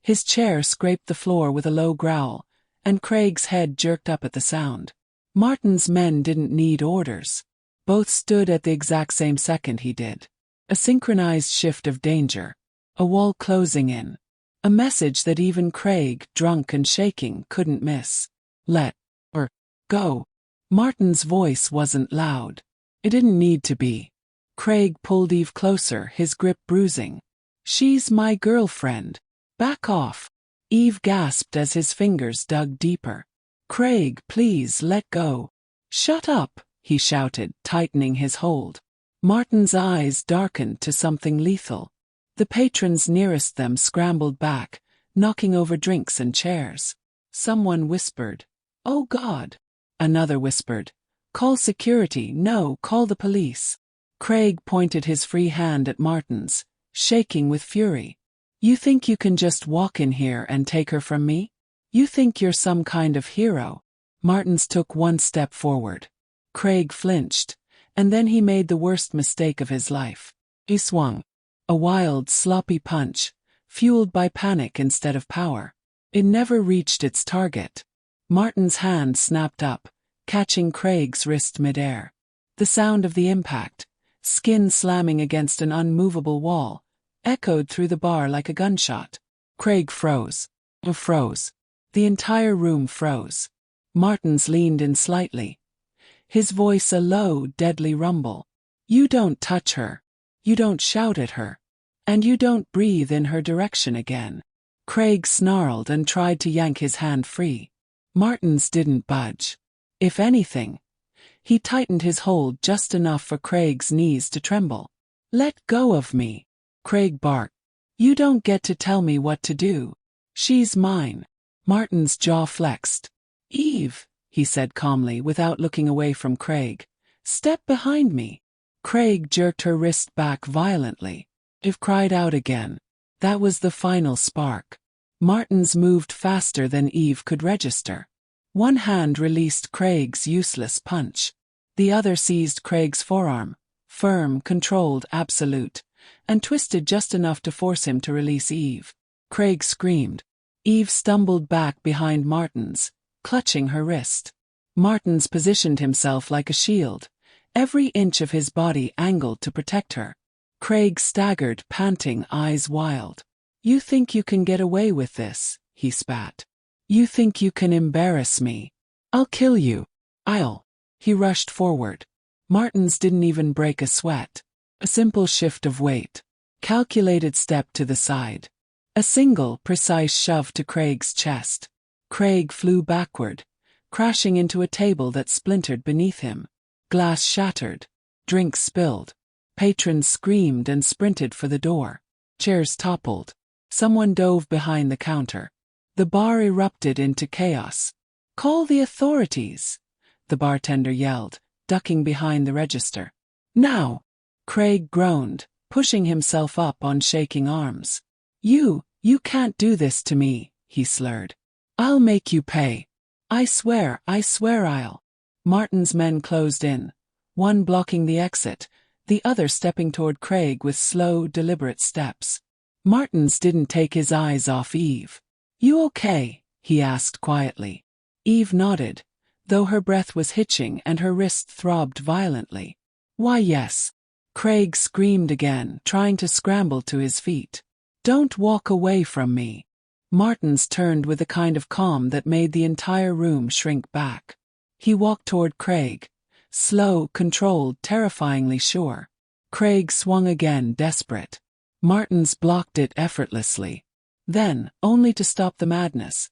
His chair scraped the floor with a low growl, and Craig's head jerked up at the sound. Martin's men didn't need orders. Both stood at the exact same second he did. A synchronized shift of danger. A wall closing in. A message that even Craig, drunk and shaking, couldn't miss. Let her go. Martin's voice wasn't loud. It didn't need to be. Craig pulled Eve closer, his grip bruising. She's my girlfriend. Back off. Eve gasped as his fingers dug deeper. Craig, please let go. Shut up, he shouted, tightening his hold. Martin's eyes darkened to something lethal. The patrons nearest them scrambled back, knocking over drinks and chairs. Someone whispered, "Oh God." Another whispered, "Call security, no, call the police." Craig pointed his free hand at Martin's, shaking with fury. "You think you can just walk in here and take her from me? You think you're some kind of hero?" Martin's took one step forward. Craig flinched, and then he made the worst mistake of his life. He swung. A wild, sloppy punch, fueled by panic instead of power. It never reached its target. Martin's hand snapped up, catching Craig's wrist midair. The sound of the impact, skin slamming against an unmovable wall, echoed through the bar like a gunshot. Craig froze. Froze. The entire room froze. Martin's leaned in slightly. His voice a low, deadly rumble. "You don't touch her. You don't shout at her. And you don't breathe in her direction again." Craig snarled and tried to yank his hand free. Martin's didn't budge. If anything, he tightened his hold just enough for Craig's knees to tremble. "Let go of me," Craig barked. "You don't get to tell me what to do. She's mine." Martin's jaw flexed. "Eve," he said calmly without looking away from Craig. "Step behind me." Craig jerked her wrist back violently. Eve cried out again. That was the final spark. Martin's moved faster than Eve could register. One hand released Craig's useless punch. The other seized Craig's forearm, firm, controlled, absolute, and twisted just enough to force him to release Eve. Craig screamed. Eve stumbled back behind Martin's, clutching her wrist. Martin's positioned himself like a shield, every inch of his body angled to protect her. Craig staggered, panting, eyes wild. "You think you can get away with this?" he spat. "You think you can embarrass me? I'll kill you. I'll." He rushed forward. Martin's didn't even break a sweat. A simple shift of weight. Calculated step to the side. A single, precise shove to Craig's chest. Craig flew backward, crashing into a table that splintered beneath him. Glass shattered. Drinks spilled. Patrons screamed and sprinted for the door. Chairs toppled. Someone dove behind the counter. The bar erupted into chaos. "Call the authorities," the bartender yelled, ducking behind the register. "Now!" Craig groaned, pushing himself up on shaking arms. You can't do this to me," he slurred. "I'll make you pay. I swear I'll." Martin's men closed in, one blocking the exit, the other stepping toward Craig with slow, deliberate steps. Martin's didn't take his eyes off Eve. "You okay?" he asked quietly. Eve nodded, though her breath was hitching and her wrist throbbed violently. "Why yes." Craig screamed again, trying to scramble to his feet. "Don't walk away from me." Martin's turned with a kind of calm that made the entire room shrink back. He walked toward Craig, slow, controlled, terrifyingly sure. Craig swung again, desperate. Martin's blocked it effortlessly. Then, only to stop the madness,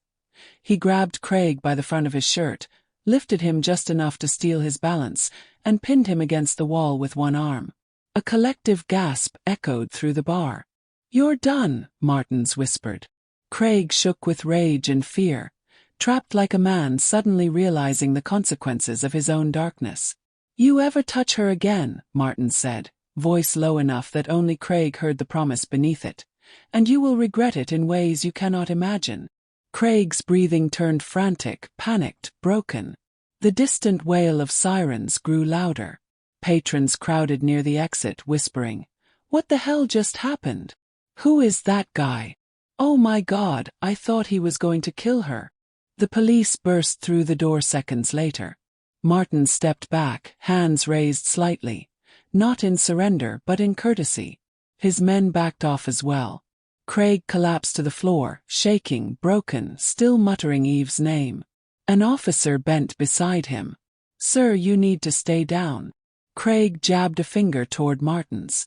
he grabbed Craig by the front of his shirt, lifted him just enough to steal his balance, and pinned him against the wall with one arm. A collective gasp echoed through the bar. "You're done," Martin's whispered. Craig shook with rage and fear, trapped like a man suddenly realizing the consequences of his own darkness. "You ever touch her again," Martin said, voice low enough that only Craig heard the promise beneath it, "and you will regret it in ways you cannot imagine." Craig's breathing turned frantic, panicked, broken. The distant wail of sirens grew louder. Patrons crowded near the exit, whispering, "What the hell just happened? Who is that guy? Oh my God, I thought he was going to kill her." The police burst through the door seconds later. Martin stepped back, hands raised slightly, not in surrender but in courtesy. His men backed off as well. Craig collapsed to the floor, shaking, broken, still muttering Eve's name. An officer bent beside him. "Sir, you need to stay down." Craig jabbed a finger toward Martin's.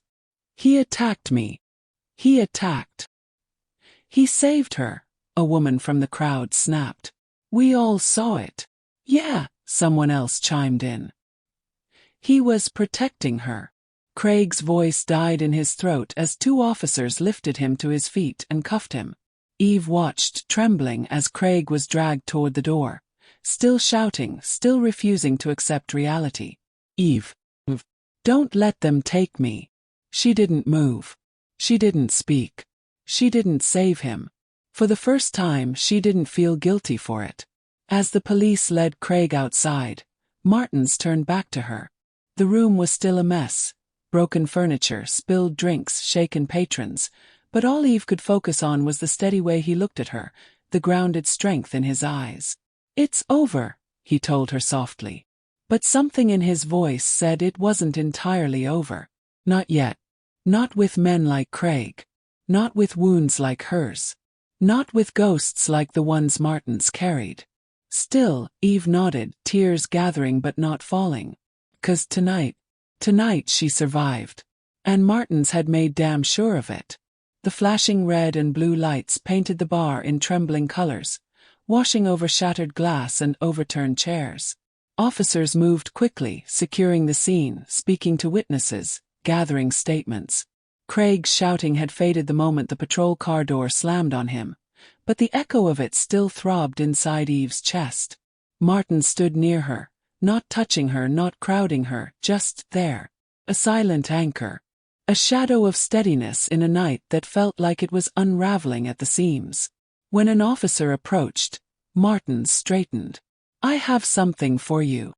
"He attacked me. He attacked." "He saved her," a woman from the crowd snapped. "We all saw it." "Yeah," someone else chimed in. "He was protecting her." Craig's voice died in his throat as two officers lifted him to his feet and cuffed him. Eve watched, trembling, as Craig was dragged toward the door, still shouting, still refusing to accept reality. "Eve, don't let them take me." She didn't move. She didn't speak. She didn't save him. For the first time, she didn't feel guilty for it. As the police led Craig outside, Martins turned back to her. The room was still a mess. Broken furniture, spilled drinks, shaken patrons, but all Eve could focus on was the steady way he looked at her, the grounded strength in his eyes. "It's over," he told her softly. But something in his voice said it wasn't entirely over. Not yet. Not with men like Craig. Not with wounds like hers. Not with ghosts like the ones Martins carried. Still, Eve nodded, tears gathering but not falling. "'Cause tonight she survived. And Martins had made damn sure of it." The flashing red and blue lights painted the bar in trembling colors, washing over shattered glass and overturned chairs. Officers moved quickly, securing the scene, speaking to witnesses, gathering statements. Craig's shouting had faded the moment the patrol car door slammed on him, but the echo of it still throbbed inside Eve's chest. Martin stood near her, not touching her, not crowding her, just there. A silent anchor. A shadow of steadiness in a night that felt like it was unraveling at the seams. When an officer approached, Martins straightened. "I have something for you."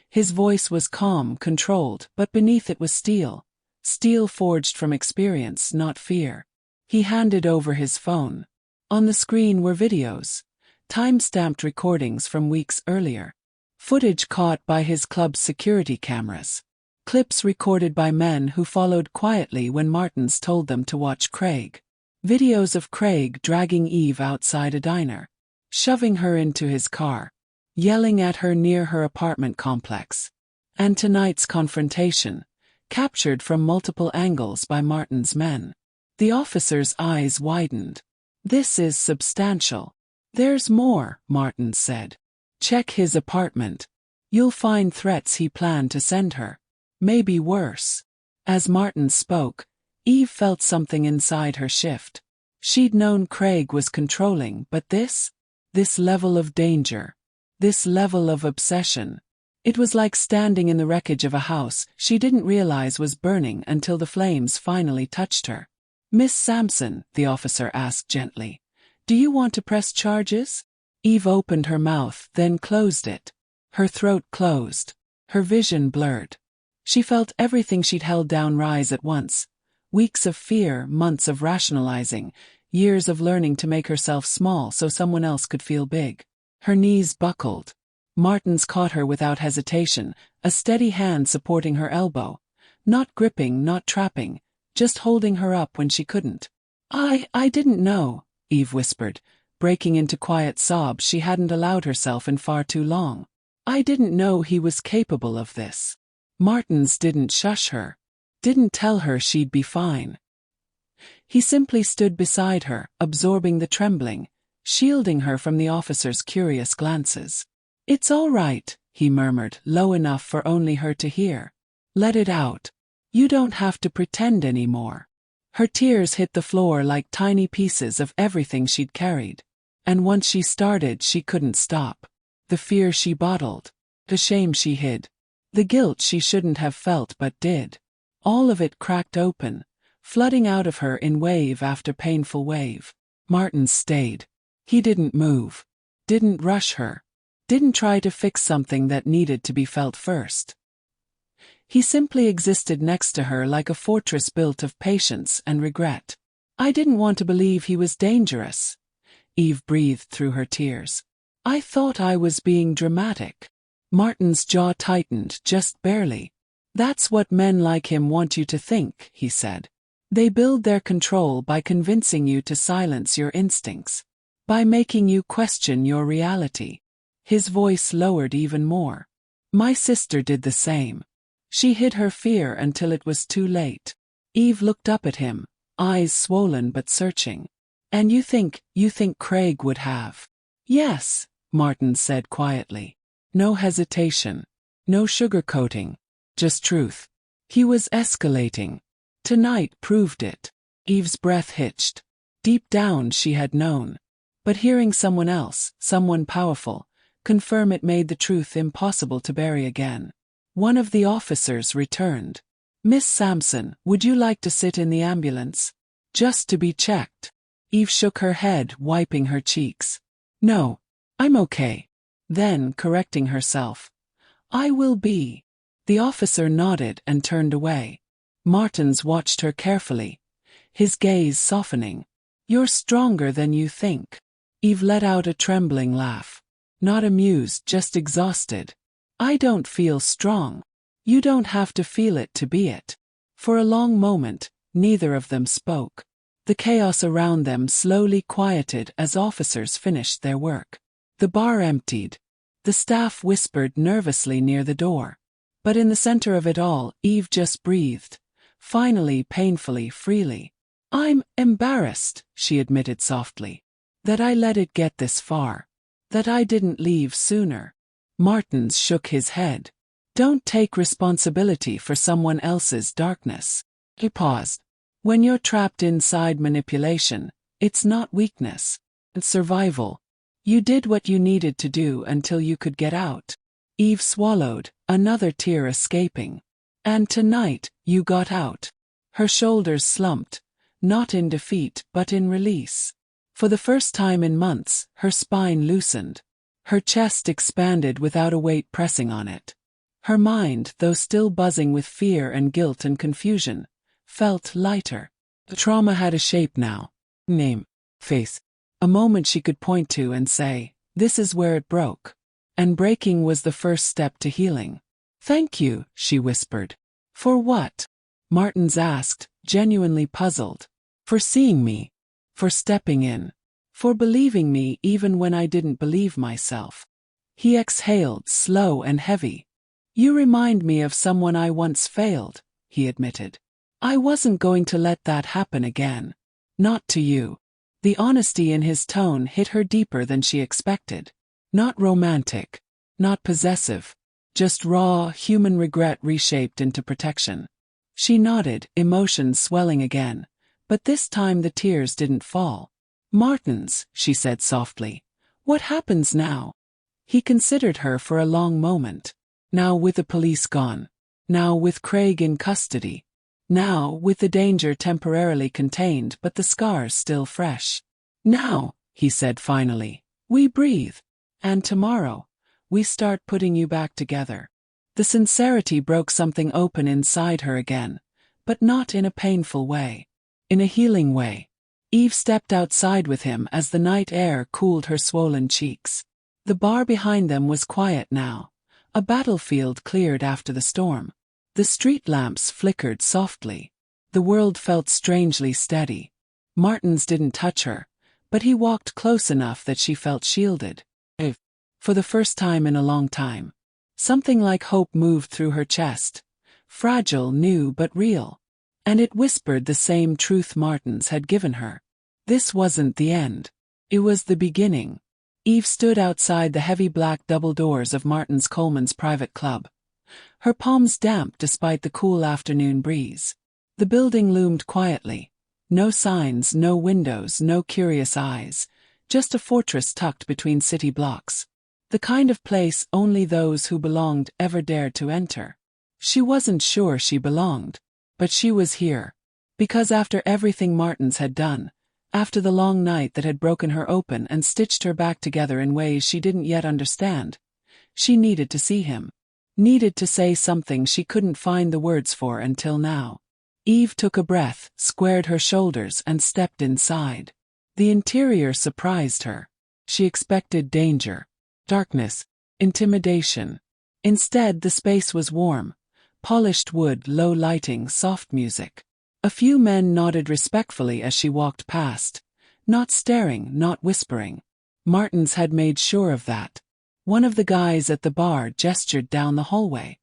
His voice was calm, controlled, but beneath it was steel. Steel forged from experience, not fear. He handed over his phone. On the screen were videos. Time-stamped recordings from weeks earlier. Footage caught by his club's security cameras. Clips recorded by men who followed quietly when Martins told them to watch Craig. Videos of Craig dragging Eve outside a diner. Shoving her into his car. Yelling at her near her apartment complex. And tonight's confrontation, captured from multiple angles by Martin's men. The officer's eyes widened. "This is substantial." "There's more," Martin said. "Check his apartment. You'll find threats he planned to send her. Maybe worse." As Martin spoke, Eve felt something inside her shift. She'd known Craig was controlling, but this level of danger, this level of obsession. It was like standing in the wreckage of a house she didn't realize was burning until the flames finally touched her. "Miss Sampson," the officer asked gently, "do you want to press charges?" Eve opened her mouth, then closed it. Her throat closed. Her vision blurred. She felt everything she'd held down rise at once. Weeks of fear, months of rationalizing, years of learning to make herself small so someone else could feel big. Her knees buckled. Martins caught her without hesitation, a steady hand supporting her elbow. Not gripping, not trapping, just holding her up when she couldn't. I didn't know," Eve whispered, breaking into quiet sobs she hadn't allowed herself in far too long. "I didn't know he was capable of this." Martins didn't shush her. Didn't tell her she'd be fine. He simply stood beside her, absorbing the trembling, shielding her from the officer's curious glances. "It's all right," he murmured, low enough for only her to hear. "Let it out. You don't have to pretend anymore." Her tears hit the floor like tiny pieces of everything she'd carried. And once she started, she couldn't stop. The fear she bottled. The shame she hid. The guilt she shouldn't have felt but did. All of it cracked open, flooding out of her in wave after painful wave. Martin stayed. He didn't move. Didn't rush her. Didn't try to fix something that needed to be felt first. He simply existed next to her like a fortress built of patience and regret. "I didn't want to believe he was dangerous," Eve breathed through her tears. "I thought I was being dramatic." Martin's jaw tightened, just barely. "That's what men like him want you to think," he said. They build their control by convincing you to silence your instincts, by making you question your reality. His voice lowered even more. My sister did the same. She hid her fear until it was too late. Eve looked up at him, eyes swollen but searching. And you think Craig would have? Yes, Martin said quietly. No hesitation. No sugarcoating. Just truth. He was escalating. Tonight proved it. Eve's breath hitched. Deep down she had known. But hearing someone else, someone powerful, confirm it made the truth impossible to bury again. One of the officers returned. Miss Sampson, would you like to sit in the ambulance? Just to be checked. Eve shook her head, wiping her cheeks. No, I'm okay. Then, correcting herself, I will be. The officer nodded and turned away. Martins watched her carefully, his gaze softening. You're stronger than you think. Eve let out a trembling laugh. Not amused, just exhausted. I don't feel strong. You don't have to feel it to be it. For a long moment, neither of them spoke. The chaos around them slowly quieted as officers finished their work. The bar emptied. The staff whispered nervously near the door. But in the center of it all, Eve just breathed. Finally, painfully, freely. I'm embarrassed, she admitted softly. That I let it get this far. That I didn't leave sooner. Martins shook his head. Don't take responsibility for someone else's darkness. He paused. When you're trapped inside manipulation, it's not weakness. It's survival. You did what you needed to do until you could get out. Eve swallowed, another tear escaping. And tonight, you got out. Her shoulders slumped, not in defeat but in release. For the first time in months, her spine loosened. Her chest expanded without a weight pressing on it. Her mind, though still buzzing with fear and guilt and confusion, felt lighter. The trauma had a shape now. Name. Face. A moment she could point to and say, this is where it broke. And breaking was the first step to healing. Thank you, she whispered. For what? Martins asked, genuinely puzzled. For seeing me. For stepping in. For believing me even when I didn't believe myself. He exhaled, slow and heavy. You remind me of someone I once failed, he admitted. I wasn't going to let that happen again. Not to you. The honesty in his tone hit her deeper than she expected. Not romantic. Not possessive. Just raw, human regret reshaped into protection. She nodded, emotions swelling again. But this time the tears didn't fall. Martins, she said softly. What happens now? He considered her for a long moment. Now with the police gone. Now with Craig in custody. Now with the danger temporarily contained but the scars still fresh. Now, he said finally, we breathe. And tomorrow, we start putting you back together. The sincerity broke something open inside her again, but not in a painful way. In a healing way. Eve stepped outside with him as the night air cooled her swollen cheeks. The bar behind them was quiet now. A battlefield cleared after the storm. The street lamps flickered softly. The world felt strangely steady. Martins didn't touch her, but he walked close enough that she felt shielded. For the first time in a long time. Something like hope moved through her chest. Fragile, new but real. And it whispered the same truth Martins had given her. This wasn't the end. It was the beginning. Eve stood outside the heavy black double doors of Martins Coleman's private club. Her palms damp despite the cool afternoon breeze. The building loomed quietly. No signs, no windows, no curious eyes. Just a fortress tucked between city blocks. The kind of place only those who belonged ever dared to enter. She wasn't sure she belonged. But she was here. Because after everything Martins had done, after the long night that had broken her open and stitched her back together in ways she didn't yet understand, she needed to see him. Needed to say something she couldn't find the words for until now. Eve took a breath, squared her shoulders and stepped inside. The interior surprised her. She expected danger, darkness, intimidation. Instead, the space was warm. Polished wood, low lighting, soft music. A few men nodded respectfully as she walked past, not staring, not whispering. Martins had made sure of that. One of the guys at the bar gestured down the hallway.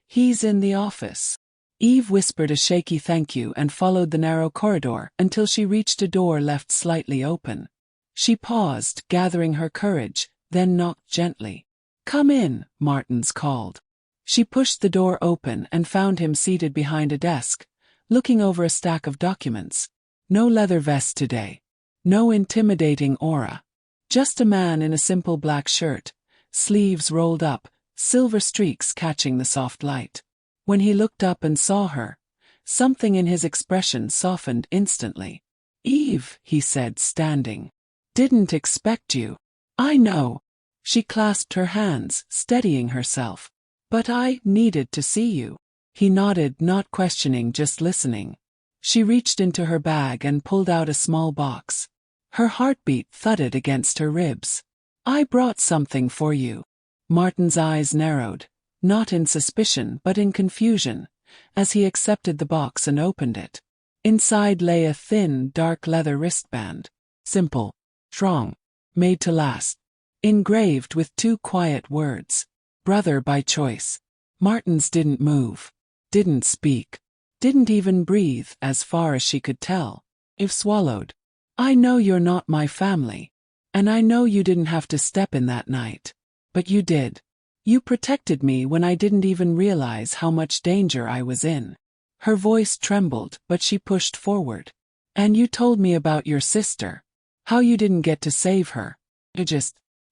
"He's in the office." Eve whispered a shaky thank you and followed the narrow corridor until she reached a door left slightly open. She paused, gathering her courage, then knocked gently. "Come in," Martins called. She pushed the door open and found him seated behind a desk, looking over a stack of documents. No leather vest today. No intimidating aura. Just a man in a simple black shirt, sleeves rolled up, silver streaks catching the soft light. When he looked up and saw her, something in his expression softened instantly. "Eve," he said, standing. "Didn't expect you." "I know." She clasped her hands, steadying herself. "But I needed to see you." He nodded, not questioning, just listening. She reached into her bag and pulled out a small box. Her heartbeat thudded against her ribs. "I brought something for you." Martin's eyes narrowed, not in suspicion but in confusion, as he accepted the box and opened it. Inside lay a thin, dark leather wristband. Simple, strong, made to last. Engraved with two quiet words. "Brother by choice." Martins didn't move. Didn't speak. Didn't even breathe, as far as she could tell. Eve swallowed. "I know you're not my family. And I know you didn't have to step in that night. But you did. You protected me when I didn't even realize how much danger I was in." Her voice trembled, but she pushed forward. "And you told me about your sister. How you didn't get to save her.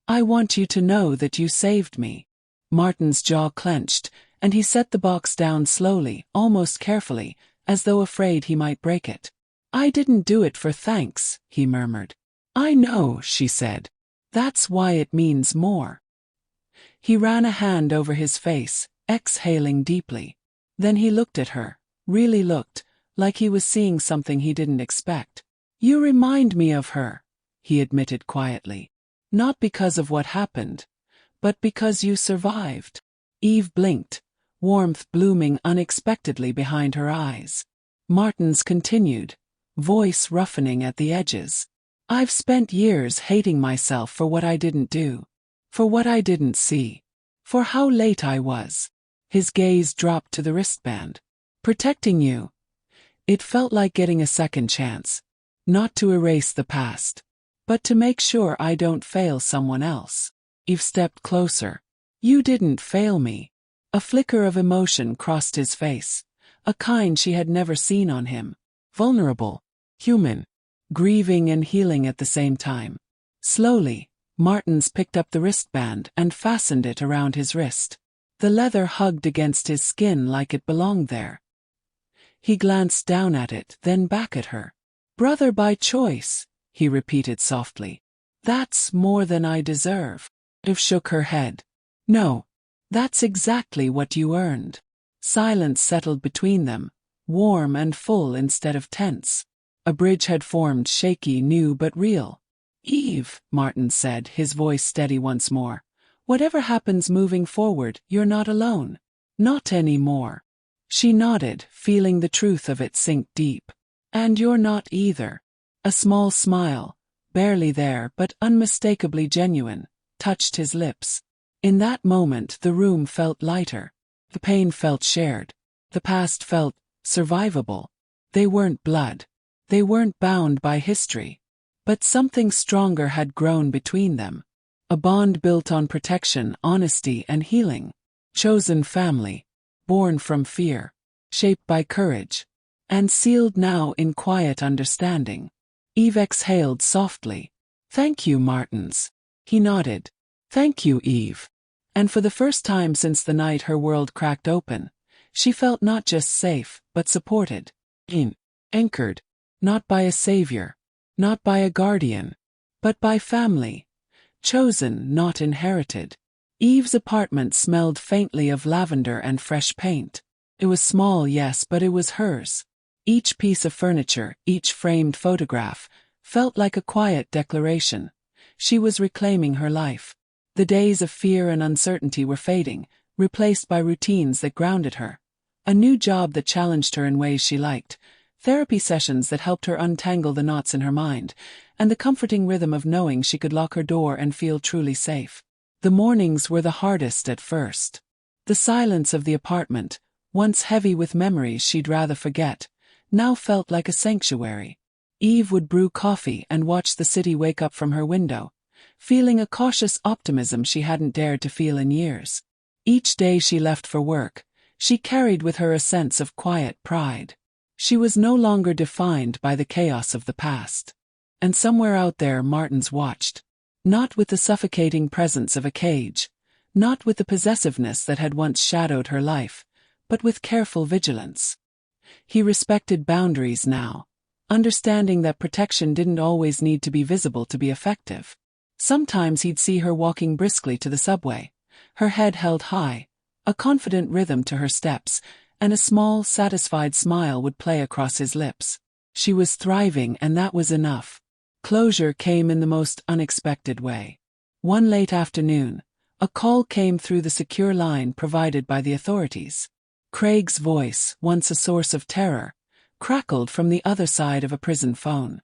I want you to know that you saved me." Martin's jaw clenched, and he set the box down slowly, almost carefully, as though afraid he might break it. "I didn't do it for thanks," he murmured. "I know," she said. "That's why it means more." He ran a hand over his face, exhaling deeply. Then he looked at her, really looked, like he was seeing something he didn't expect. "You remind me of her," he admitted quietly. "Not because of what happened, but because you survived." Eve blinked, warmth blooming unexpectedly behind her eyes. Martins continued, voice roughening at the edges. "I've spent years hating myself for what I didn't do. For what I didn't see. For how late I was." His gaze dropped to the wristband. "Protecting you. It felt like getting a second chance. Not to erase the past, but to make sure I don't fail someone else." Eve stepped closer. "You didn't fail me." A flicker of emotion crossed his face, a kind she had never seen on him. Vulnerable, human, grieving and healing at the same time. Slowly, Martins picked up the wristband and fastened it around his wrist. The leather hugged against his skin like it belonged there. He glanced down at it, then back at her. "Brother by choice," he repeated softly. "That's more than I deserve." Eve shook her head. "No, that's exactly what you earned." Silence settled between them, warm and full instead of tense. A bridge had formed, shaky, new but real. "Eve," Martin said, his voice steady once more. "Whatever happens moving forward, you're not alone. Not anymore." She nodded, feeling the truth of it sink deep. "And you're not either." A small smile, barely there but unmistakably genuine, touched his lips. In that moment the room felt lighter. The pain felt shared. The past felt survivable. They weren't blood. They weren't bound by history. But something stronger had grown between them. A bond built on protection, honesty, and healing. Chosen family. Born from fear. Shaped by courage. And sealed now in quiet understanding. Eve exhaled softly. "Thank you, Martins." He nodded. "Thank you, Eve." And for the first time since the night her world cracked open, she felt not just safe, but supported. Anchored. Not by a savior. Not by a guardian. But by family. Chosen, not inherited. Eve's apartment smelled faintly of lavender and fresh paint. It was small, yes, but it was hers. Each piece of furniture, each framed photograph, felt like a quiet declaration. She was reclaiming her life. The days of fear and uncertainty were fading, replaced by routines that grounded her. A new job that challenged her in ways she liked, therapy sessions that helped her untangle the knots in her mind, and the comforting rhythm of knowing she could lock her door and feel truly safe. The mornings were the hardest at first. The silence of the apartment, once heavy with memories she'd rather forget, now felt like a sanctuary. Eve would brew coffee and watch the city wake up from her window, feeling a cautious optimism she hadn't dared to feel in years. Each day she left for work, she carried with her a sense of quiet pride. She was no longer defined by the chaos of the past. And somewhere out there Martins watched. Not with the suffocating presence of a cage, not with the possessiveness that had once shadowed her life, but with careful vigilance. He respected boundaries now, understanding that protection didn't always need to be visible to be effective. Sometimes he'd see her walking briskly to the subway, her head held high, a confident rhythm to her steps, and a small, satisfied smile would play across his lips. She was thriving, and that was enough. Closure came in the most unexpected way. One late afternoon, a call came through the secure line provided by the authorities. Craig's voice, once a source of terror, crackled from the other side of a prison phone.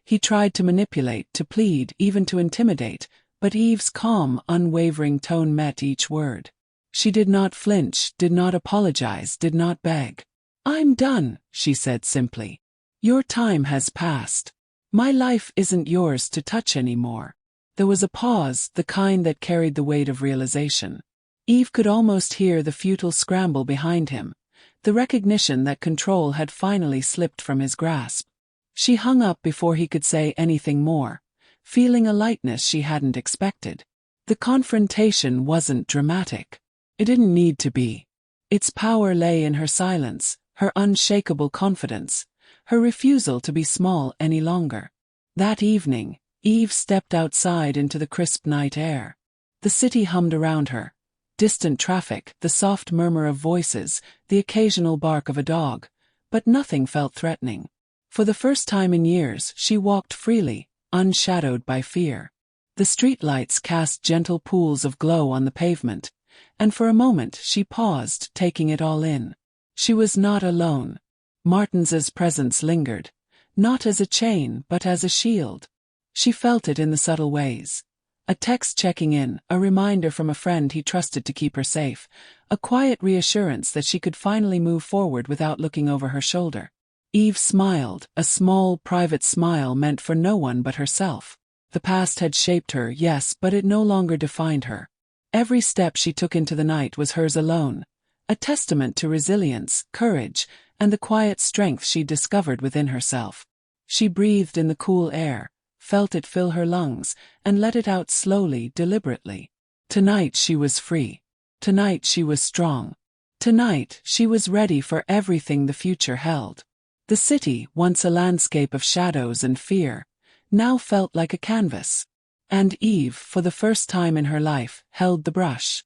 He tried to manipulate, to plead, even to intimidate, but Eve's calm, unwavering tone met each word. She did not flinch, did not apologize, did not beg. "I'm done," she said simply. "Your time has passed. My life isn't yours to touch anymore." There was a pause, the kind that carried the weight of realization. Eve could almost hear the futile scramble behind him, the recognition that control had finally slipped from his grasp. She hung up before he could say anything more, feeling a lightness she hadn't expected. The confrontation wasn't dramatic. It didn't need to be. Its power lay in her silence, her unshakable confidence, her refusal to be small any longer. That evening, Eve stepped outside into the crisp night air. The city hummed around her. Distant traffic, the soft murmur of voices, the occasional bark of a dog, but nothing felt threatening. For the first time in years, she walked freely, unshadowed by fear. The streetlights cast gentle pools of glow on the pavement, and for a moment she paused, taking it all in. She was not alone. Martins's presence lingered, not as a chain but as a shield. She felt it in the subtle ways. A text checking in, a reminder from a friend he trusted to keep her safe, a quiet reassurance that she could finally move forward without looking over her shoulder. Eve smiled, a small, private smile meant for no one but herself. The past had shaped her, yes, but it no longer defined her. Every step she took into the night was hers alone, a testament to resilience, courage, and the quiet strength she'd discovered within herself. She breathed in the cool air, felt it fill her lungs, and let it out slowly, deliberately. Tonight she was free. Tonight she was strong. Tonight she was ready for everything the future held. The city, once a landscape of shadows and fear, now felt like a canvas. And Eve, for the first time in her life, held the brush.